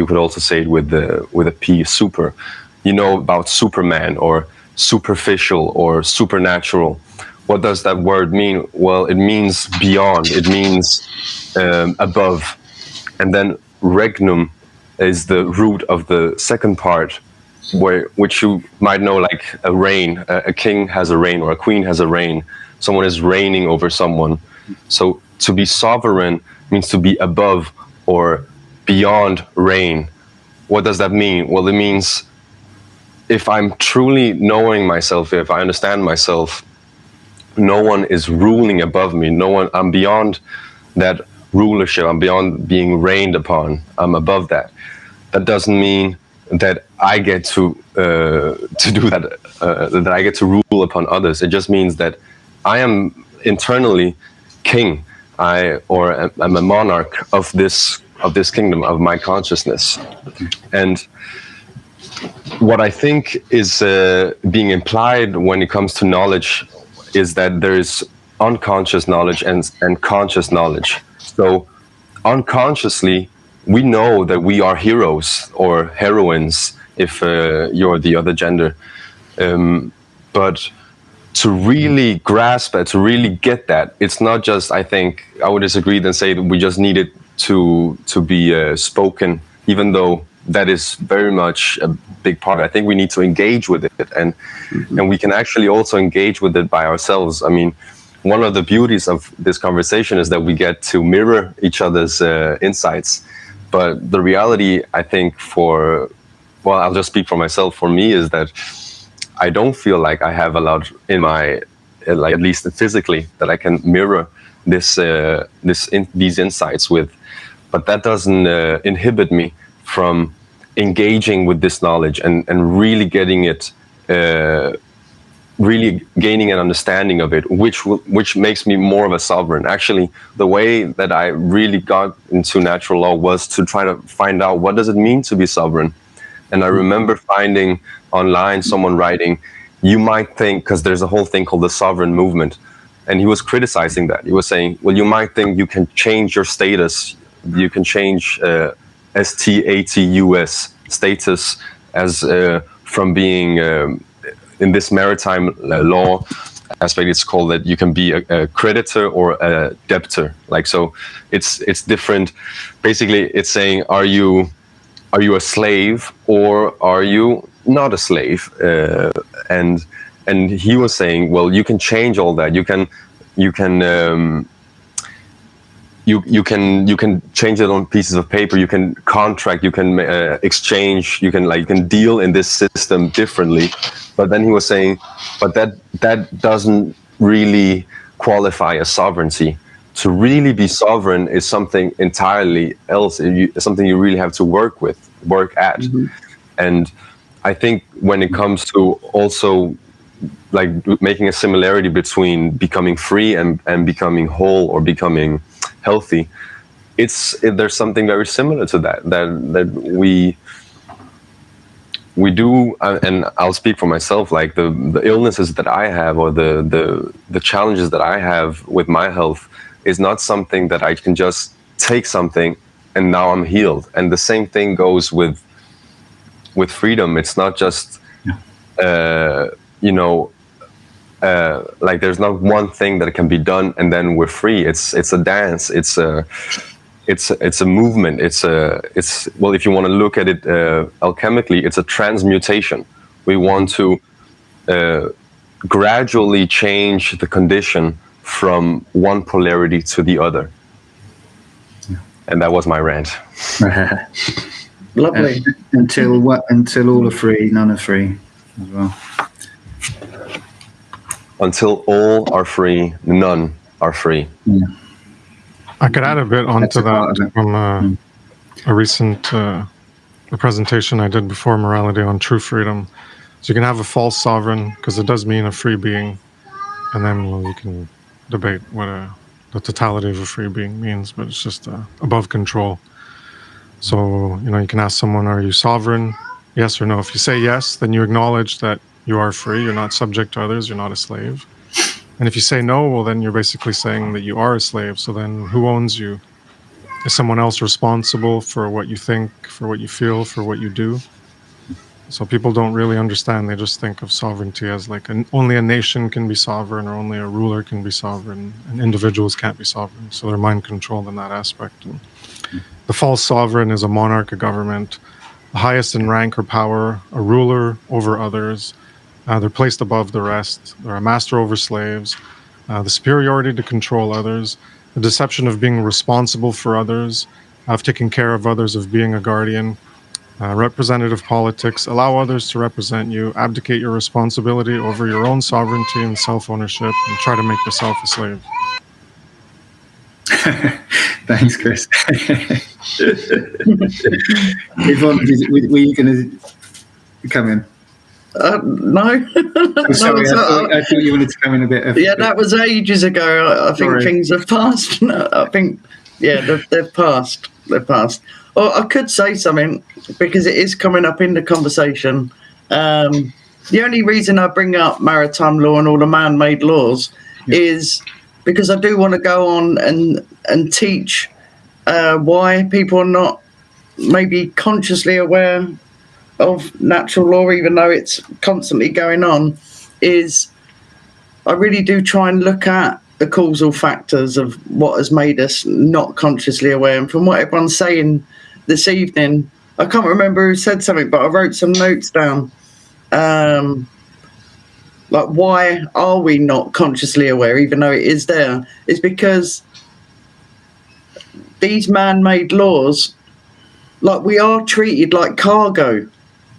could also say it with a P, super. You know about Superman, or superficial, or supernatural. What does that word mean? Well, it means beyond. It means above. And then regnum is the root of the second part, which you might know, like a reign. A king has a reign, or a queen has a reign. Someone is reigning over someone. So to be sovereign means to be above or beyond reign. What does that mean? Well, it means if I'm truly knowing myself, if I understand myself, no one is ruling above me. I'm beyond that rulership. I'm beyond being reigned upon. I'm above that. That doesn't mean that I get to do that, that I get to rule upon others. It just means that I am internally king. I'm a monarch of this kingdom, of my consciousness. And what I think is being implied when it comes to knowledge is that there is unconscious knowledge and conscious knowledge. So unconsciously, we know that we are heroes or heroines if you're the other gender. But to really grasp it, to really get that, it's not just, I think, I would disagree and say that we just need it to be spoken, even though that is very much a big part. I think we need to engage with it, and we can actually also engage with it by ourselves. I mean, one of the beauties of this conversation is that we get to mirror each other's insights. But the reality, I think, I'll just speak for myself. For me, is that I don't feel like I have a lot in my, like at least physically, that I can mirror these insights with. But that doesn't inhibit me from engaging with this knowledge and really getting it, really gaining an understanding of it, which makes me more of a sovereign. Actually, the way that I really got into natural law was to try to find out, what does it mean to be sovereign? And I remember finding online someone writing, you might think, because there's a whole thing called the sovereign movement, and he was criticizing that. He was saying, well, you might think you can change your status, you can change status, status, as from being in this maritime law aspect, it's called that you can be a creditor or a debtor. Like, so it's different. Basically, it's saying, are you a slave or are you not a slave? And he was saying, well, you can change all that. You can change it on pieces of paper. You can contract. You can exchange. You can deal in this system differently. But then he was saying, but that doesn't really qualify as sovereignty. To really be sovereign is something entirely else. Something you really have to work at. Mm-hmm. And I think when it comes to also like making a similarity between becoming free and becoming whole or becoming healthy, there's something very similar to that we do, and I'll speak for myself. Like the illnesses that I have, or the challenges that I have with my health, is not something that I can just take something and now I'm healed. And the same thing goes with freedom. It's not just like there's not one thing that can be done and then we're free. It's a dance. It's a movement. It's well, if you want to look at it alchemically, it's a transmutation. We want to gradually change the condition from one polarity to the other. And that was my rant. Lovely. Until all are free, none are free as well. Until all are free, none are free. Yeah. I could add a bit onto that from a recent presentation I did before morality on true freedom. So you can have a false sovereign, because it does mean a free being, and then you can debate what the totality of a free being means, but it's just above control. So, you can ask someone, are you sovereign? Yes or no. If you say yes, then you acknowledge that you are free, you're not subject to others, you're not a slave. And if you say no, well, then you're basically saying that you are a slave. So then who owns you? Is someone else responsible for what you think, for what you feel, for what you do? So people don't really understand. They just think of sovereignty as like only a nation can be sovereign, or only a ruler can be sovereign, and individuals can't be sovereign. So they're mind controlled in that aspect. And the false sovereign is a monarch, a government, the highest in rank or power, a ruler over others. They're placed above the rest. They're a master over slaves. The superiority to control others, the deception of being responsible for others, of taking care of others, of being a guardian. Representative politics, allow others to represent you, abdicate your responsibility over your own sovereignty and self-ownership, and try to make yourself a slave. Thanks, Kris. Yvonne, were you going to come in? No. I'm sorry, I thought you wanted to come in a bit. That was ages ago. I think things have passed. I think, they've passed. They've passed. Or I could say something, because it is coming up in the conversation. The only reason I bring up maritime law and all the man-made laws is because I do want to go on and teach why people are not maybe consciously aware of natural law, even though it's constantly going on. Is I really do try and look at the causal factors of what has made us not consciously aware. And from what everyone's saying this evening, I can't remember who said something, but I wrote some notes down. Like, why are we not consciously aware, even though it is there? It's because these man-made laws, like, we are treated like cargo.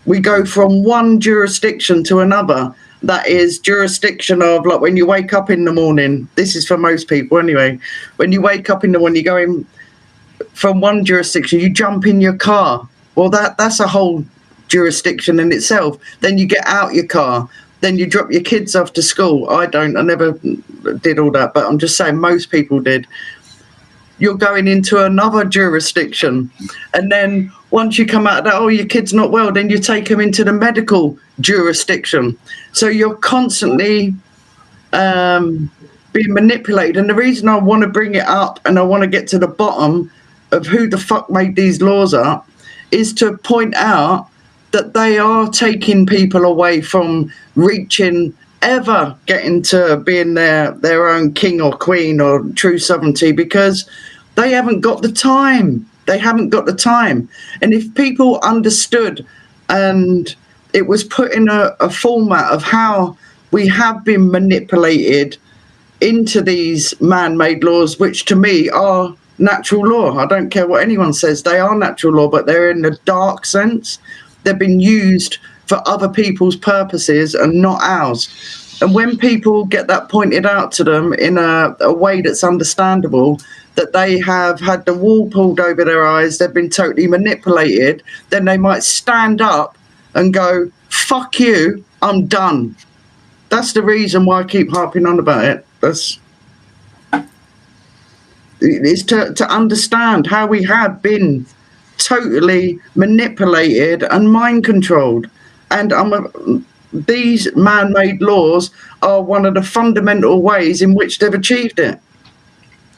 We go from one jurisdiction to another. That is jurisdiction of, like, when you wake up in the morning, this is for most people anyway, when you wake up in the morning, you're going from one jurisdiction, you jump in your car. Well, that's a whole jurisdiction in itself. Then you get out your car, then you drop your kids off to school. I never did all that, but I'm just saying most people did. You're going into another jurisdiction. And then once you come out of that, oh, your kid's not well, then you take them into the medical jurisdiction. So you're constantly being manipulated. And the reason I want to bring it up and I want to get to the bottom of who the fuck made these laws up is to point out that they are taking people away from reaching, ever getting to being their own king or queen or true sovereignty, because they haven't got the time. They haven't got the time. And if people understood and it was put in a format of how we have been manipulated into these man-made laws, which to me are natural law. I don't care what anyone says. They are natural law, but they're in the dark sense. They've been used for other people's purposes and not ours. And when people get that pointed out to them in a way that's understandable, that they have had the wool pulled over their eyes, they've been totally manipulated, then they might stand up and go, fuck you, I'm done. That's the reason why I keep harping on about it. It's to understand how we have been totally manipulated and mind controlled. And these man-made laws are one of the fundamental ways in which they've achieved it.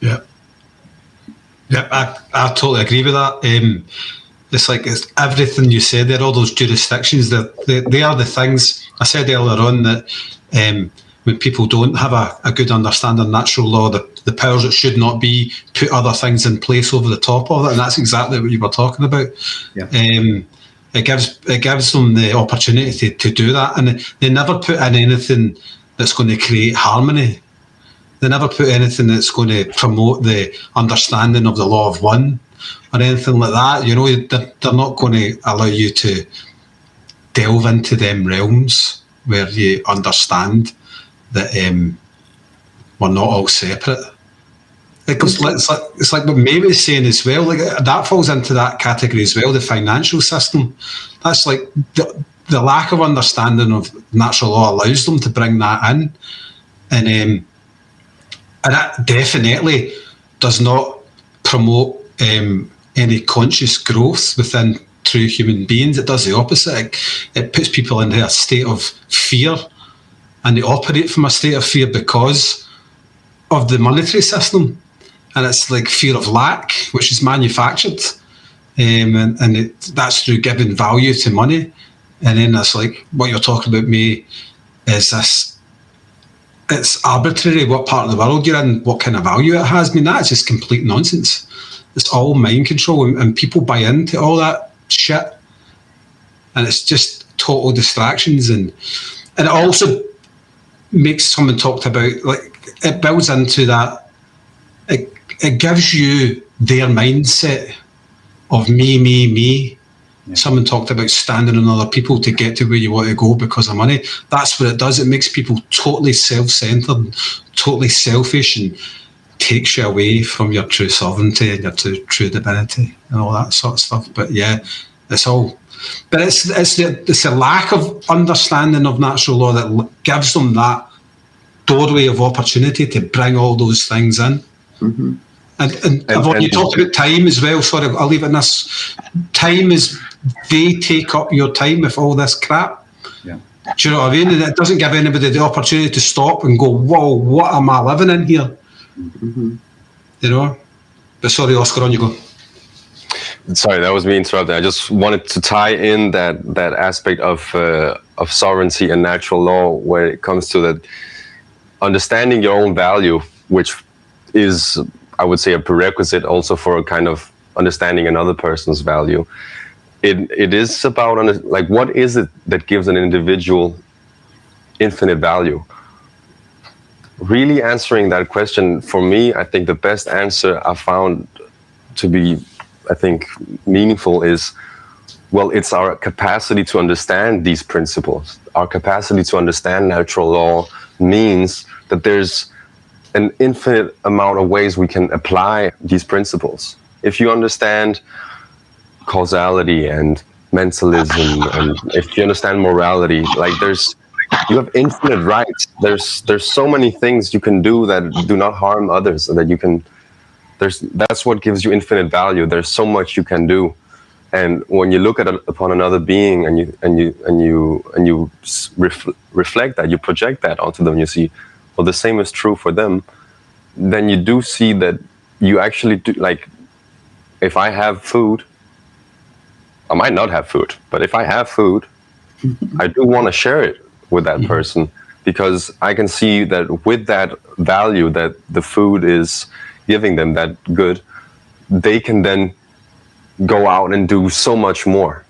Yeah, I totally agree with that. It's everything you said there, all those jurisdictions, they are the things. I said earlier on that when people don't have a good understanding of natural law, the powers that should not be put other things in place over the top of it, and that's exactly what you were talking about. Yeah. It gives them the opportunity to do that, and they never put in anything that's going to create harmony. They never put anything that's going to promote the understanding of the law of one or anything like that. You know, they're not going to allow you to delve into them realms where you understand that we're not all separate. It's like what May was saying as well. Like that falls into that category as well. The financial system. That's like the lack of understanding of natural law allows them to bring that in, and that definitely does not promote any conscious growth within true human beings. It does the opposite. It puts people into a state of fear, and they operate from a state of fear because of the monetary system. And it's like fear of lack, which is manufactured. That's through giving value to money. And then that's like what you're talking about, May, is this. It's arbitrary what part of the world you're in, what kind of value it has. I mean, that's just complete nonsense. It's all mind control, and people buy into all that shit. And it's just total distractions. And it also makes someone talked about, like, it builds into that. It gives you their mindset of me. Yeah. Someone talked about standing on other people to get to where you want to go because of money. That's what it does. It makes people totally self-centered, totally selfish, and takes you away from your true sovereignty and your true divinity and all that sort of stuff. But yeah, it's all. But it's the lack of understanding of natural law that gives them that doorway of opportunity to bring all those things in. Mm-hmm. And you talked about time as well. Sorry, I'll leave it in this. Time is, they take up your time with all this crap. Yeah. Do you know what I mean? And it doesn't give anybody the opportunity to stop and go, whoa, what am I living in here? Mm-hmm. You know? But sorry, Oscar, on you go. Sorry, that was me interrupting. I just wanted to tie in that aspect of sovereignty and natural law, where it comes to that understanding your own value, which is, I would say, a prerequisite also for a kind of understanding another person's value. It is about, like, what is it that gives an individual infinite value? Really answering that question, for me, I think the best answer I found to be, I think, meaningful is, well, it's our capacity to understand these principles. Our capacity to understand natural law means that there's an infinite amount of ways we can apply these principles. If you understand causality and mentalism, and if you understand morality, like you have infinite rights. There's so many things you can do that do not harm others, and that you can. That's what gives you infinite value. There's so much you can do, and when you look upon another being and you reflect that, you project that onto them, you see, well, the same is true for them. Then you do see that you actually do, like, if I have food, I might not have food, but if I have food, I do want to share it with that person, because I can see that with that value that the food is giving them, that good, they can then go out and do so much more.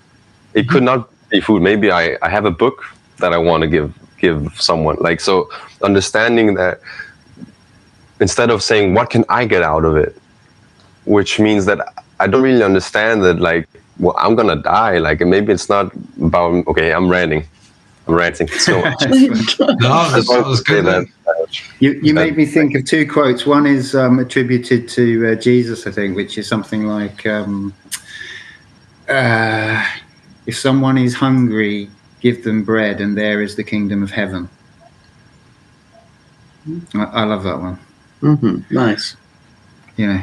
It could not be food. Maybe I have a book that I want to give someone. Like, so understanding that, instead of saying, what can I get out of it? Which means that I don't really understand that, like, well, I'm gonna die. Like, maybe it's not about, okay, I'm ranting so much. No, that was good. That. You made me think of two quotes. One is attributed to Jesus, I think, which is something like, if someone is hungry, give them bread, and there is the kingdom of heaven. I love that one. Mm-hmm. Nice. You know,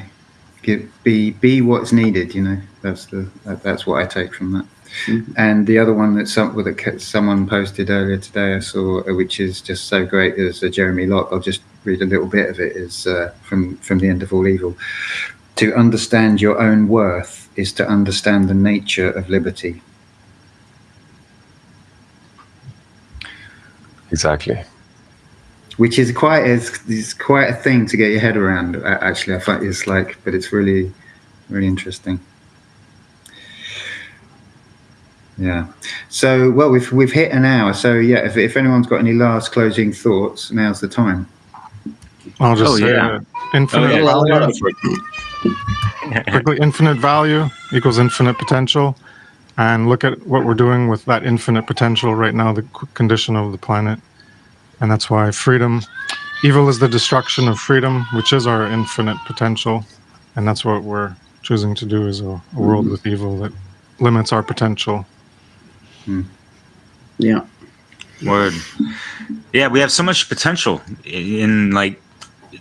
be what's needed. You know, that's what I take from that. Mm-hmm. And the other one that someone posted earlier today, I saw, which is just so great, is Jeremy Locke. I'll just read a little bit of it. Is from The End of All Evil. To understand your own worth is to understand the nature of liberty. Exactly. Which is quite a thing to get your head around. Actually, I find it's like, but it's really, really interesting. Yeah. So, well, we've hit an hour. So, yeah, if anyone's got any last closing thoughts, now's the time. I'll just say infinite value. Quickly, infinite value equals infinite potential. And look at what we're doing with that infinite potential right now, the condition of the planet. And that's why evil is the destruction of freedom, which is our infinite potential. And that's what we're choosing to do, is a world with evil that limits our potential. Yeah. Word. Yeah, we have so much potential in, like,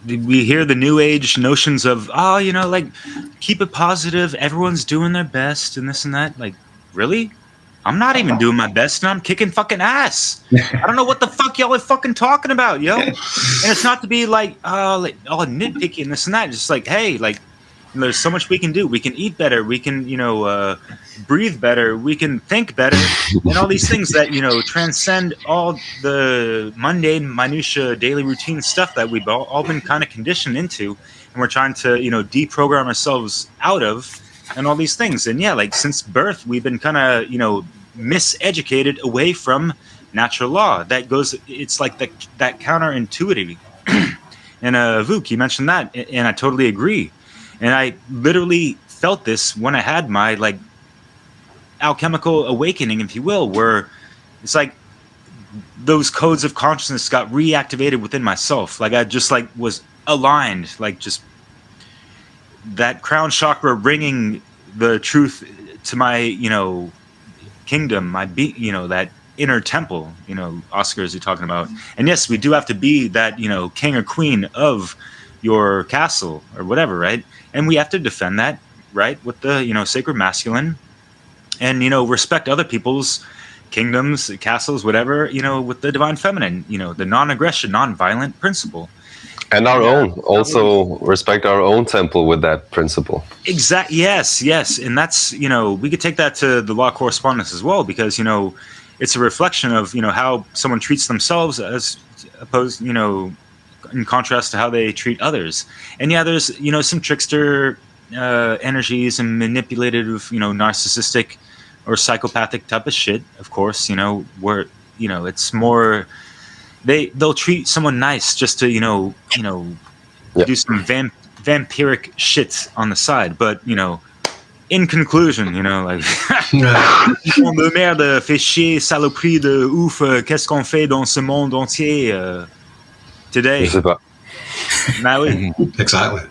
we hear the new age notions of, like, keep it positive, everyone's doing their best and this and that. Like, really? I'm not even doing my best and I'm kicking fucking ass. I don't know what the fuck y'all are fucking talking about, yo. And it's not to be like all nitpicky and this and that. Just like, hey, like, there's so much we can do. We can eat better. We can, breathe better. We can think better. And all these things that, transcend all the mundane, minutia, daily routine stuff that we've all been kind of conditioned into. And we're trying to, deprogram ourselves out of, and all these things. And yeah, like, since birth, we've been kind of, miseducated away from natural law. It's like that counterintuitive. And Vuk, you mentioned that, and I totally agree. And I literally felt this when I had my, like, alchemical awakening, if you will, where it's like those codes of consciousness got reactivated within myself. Like, I just, like, was aligned, like, just that crown chakra bringing the truth to my, kingdom, that inner temple, Oscar, as you're talking about. And yes, we do have to be that, king or queen of your castle or whatever, right? And we have to defend that, right, with the, sacred masculine, and, respect other people's kingdoms, castles, whatever, with the divine feminine, the non-aggression, non-violent principle. And our own, also respect our own temple with that principle. Exactly. Yes. And that's, we could take that to the law of correspondence as well, because, it's a reflection of, how someone treats themselves as opposed, in contrast to how they treat others. And yeah, there's, some trickster energies and manipulative, narcissistic or psychopathic type of shit, of course, where, it's more, they'll treat someone nice just to, do some vampiric shit on the side. But, in conclusion, like, le merde fait chier, saloperie de ouf, qu'est-ce qu'on fait dans ce monde entier today? Je sais pas. Nah, oui. Exactly.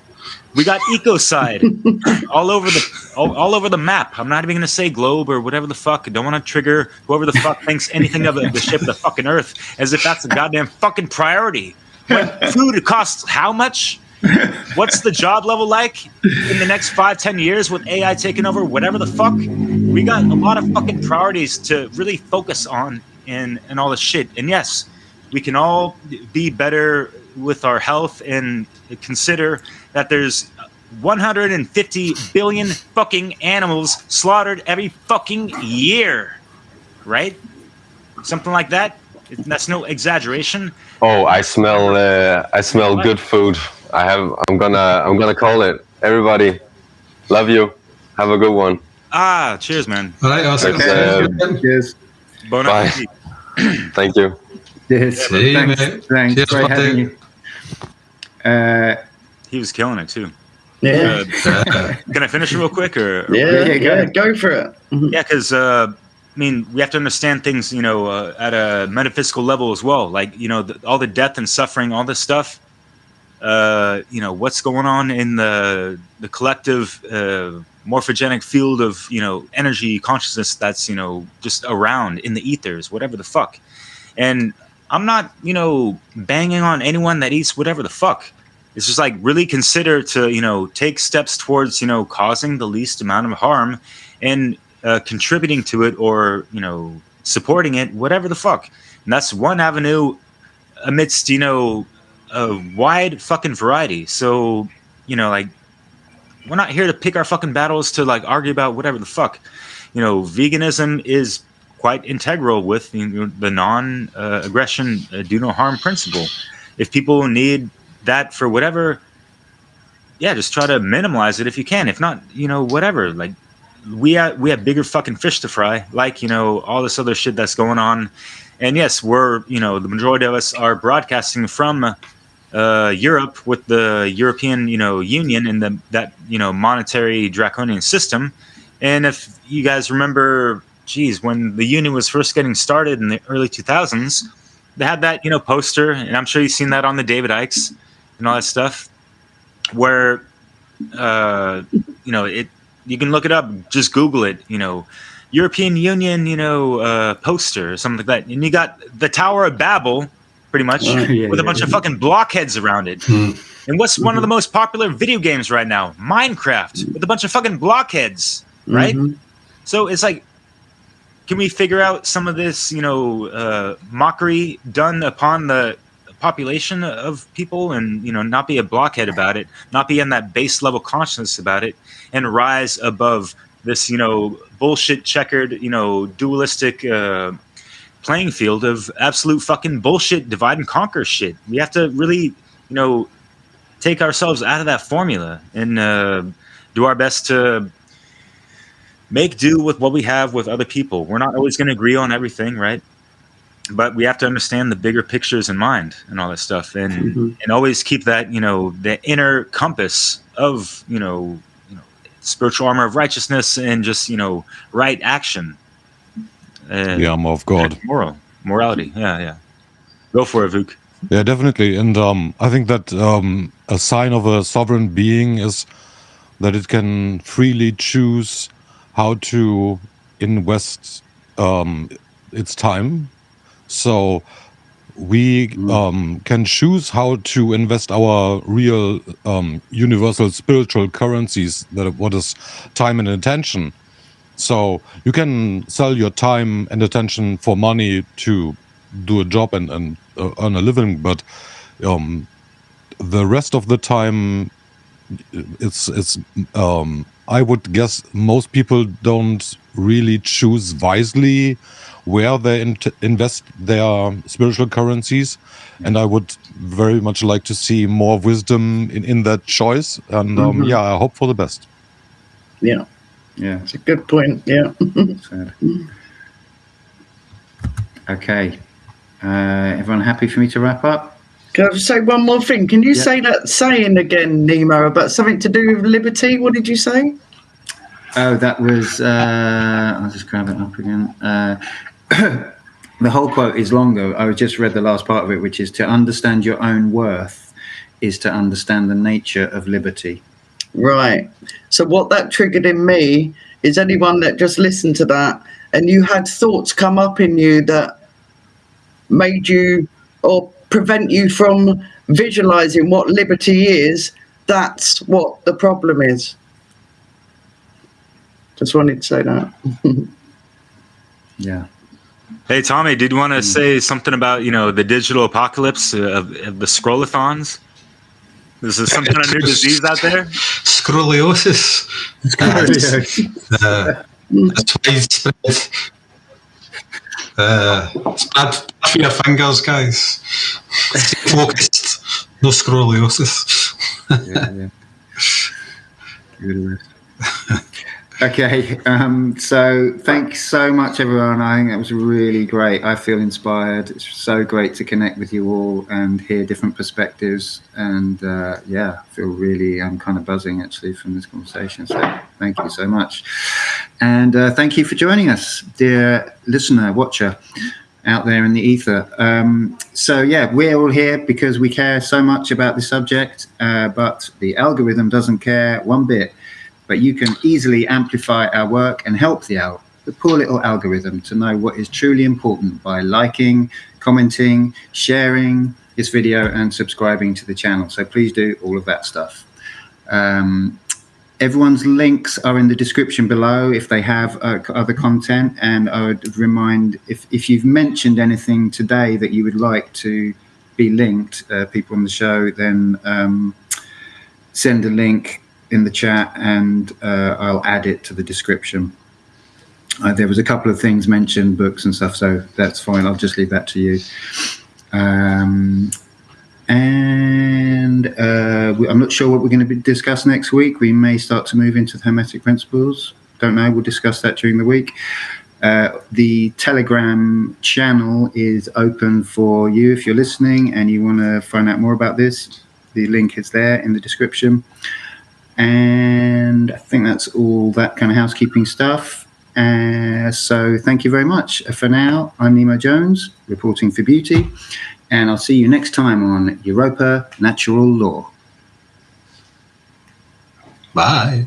We got ecocide all over the map. I'm not even gonna say globe or whatever the fuck. I don't want to trigger whoever the fuck thinks anything of the shape of the fucking earth, as if that's a goddamn fucking priority. When food costs how much? What's the job level like in the next 5-10 years with AI taking over? Whatever the fuck. We got a lot of fucking priorities to really focus on and all this shit. And yes, we can all be better with our health and consider that there's 150 billion fucking animals slaughtered every fucking year, right? Something like that. That's no exaggeration. Oh, I smell good food. I'm gonna call it. Everybody, love you. Have a good one. Cheers, man. All right, awesome. Cheers. Bon Bye. appetit. Thank you. Yes. See you, Thanks. mate. Thanks. Cheers, Great having buddy. you. He was killing it too. Yeah. Can I finish it real quick? Or Go for it. Yeah, because I mean, we have to understand things, at a metaphysical level as well. Like, all the death and suffering, all this stuff. What's going on in the collective morphogenic field of energy consciousness that's just around in the ethers, whatever the fuck. And I'm not banging on anyone that eats whatever the fuck. It's just like really consider to take steps towards causing the least amount of harm and contributing to it, or supporting it, whatever the fuck. And that's one avenue amidst a wide fucking variety. So like, we're not here to pick our fucking battles to like argue about whatever the fuck. Veganism is quite integral with the non-aggression, do no harm principle. If people need that for whatever, just try to minimize it if you can. If not, whatever. Like, we have bigger fucking fish to fry. Like, all this other shit that's going on. And yes, we're the majority of us are broadcasting from Europe with the European Union and that monetary draconian system. And if you guys remember, when the union was first getting started in the early 2000s, they had that poster, and I'm sure you've seen that on the David Ikes and all that stuff, where you can look it up, just Google it, European Union poster or something like that, and you got the Tower of Babel pretty much with a bunch of fucking blockheads around it. And what's one of the most popular video games right now? Minecraft, with a bunch of fucking blockheads, right? So it's like, can we figure out some of this mockery done upon the population of people, and not be a blockhead about it, not be in that base level consciousness about it, and rise above this bullshit checkered dualistic playing field of absolute fucking bullshit, divide and conquer shit. We have to really take ourselves out of that formula and do our best to make do with what we have with other people. We're not always going to agree on everything, right? But we have to understand the bigger pictures in mind and all that stuff, and always keep that the inner compass of spiritual armor of righteousness and just right action. The armor of God. Morality. Yeah. Go for it, Vuk. Yeah, definitely. And I think that a sign of a sovereign being is that it can freely choose how to invest its time. So we can choose how to invest our real universal spiritual currencies, that what is time and attention. So you can sell your time and attention for money to do a job and earn a living, but the rest of the time, it's I would guess most people don't really choose wisely where they invest their spiritual currencies, and I would very much like to see more wisdom in that choice. And I hope for the best. Yeah, it's a good point. Yeah. Okay, everyone happy for me to wrap up? Can I just say one more thing? Can you say that saying again, Nemo, about something to do with liberty? What did you say? Oh, that was, I'll just grab it up again. The whole quote is longer. I just read the last part of it, which is to understand your own worth is to understand the nature of liberty. Right. So what that triggered in me is anyone that just listened to that and you had thoughts come up in you that made you or prevent you from visualizing what liberty is, that's what the problem is. Just wanted to say that. Yeah. Hey, Tommy, did you want to say something about, the digital apocalypse of the scrollathons? This is some kind of new disease out there? Scoliosis. It's widespread. It's bad for your fingers, guys. Stay focused. No scoliosis. Yeah. Okay, so thanks so much, everyone. I think that was really great. I feel inspired. It's so great to connect with you all and hear different perspectives. And yeah, I feel really, I'm kind of buzzing actually from this conversation. So thank you so much. And thank you for joining us, dear listener, watcher out there in the ether. So yeah, we're all here because we care so much about the subject, but the algorithm doesn't care one bit. But you can easily amplify our work and help the poor little algorithm to know what is truly important by liking, commenting, sharing this video and subscribing to the channel. So please do all of that stuff. Everyone's links are in the description below if they have other content. And I would remind, if you've mentioned anything today that you would like to be linked, people on the show, then send a link in the chat and I'll add it to the description. There was a couple of things mentioned, books and stuff, so that's fine. I'll just leave that to you. I'm not sure what we're going to discuss next week. We may start to move into the Hermetic Principles. Don't know. We'll discuss that during the week. The Telegram channel is open for you if you're listening and you want to find out more about this. The link is there in the description. And I think that's all that kind of housekeeping stuff. So thank you very much. For now, I'm Nemo Jones, reporting for beauty, and I'll see you next time on Europa Natural Law. Bye.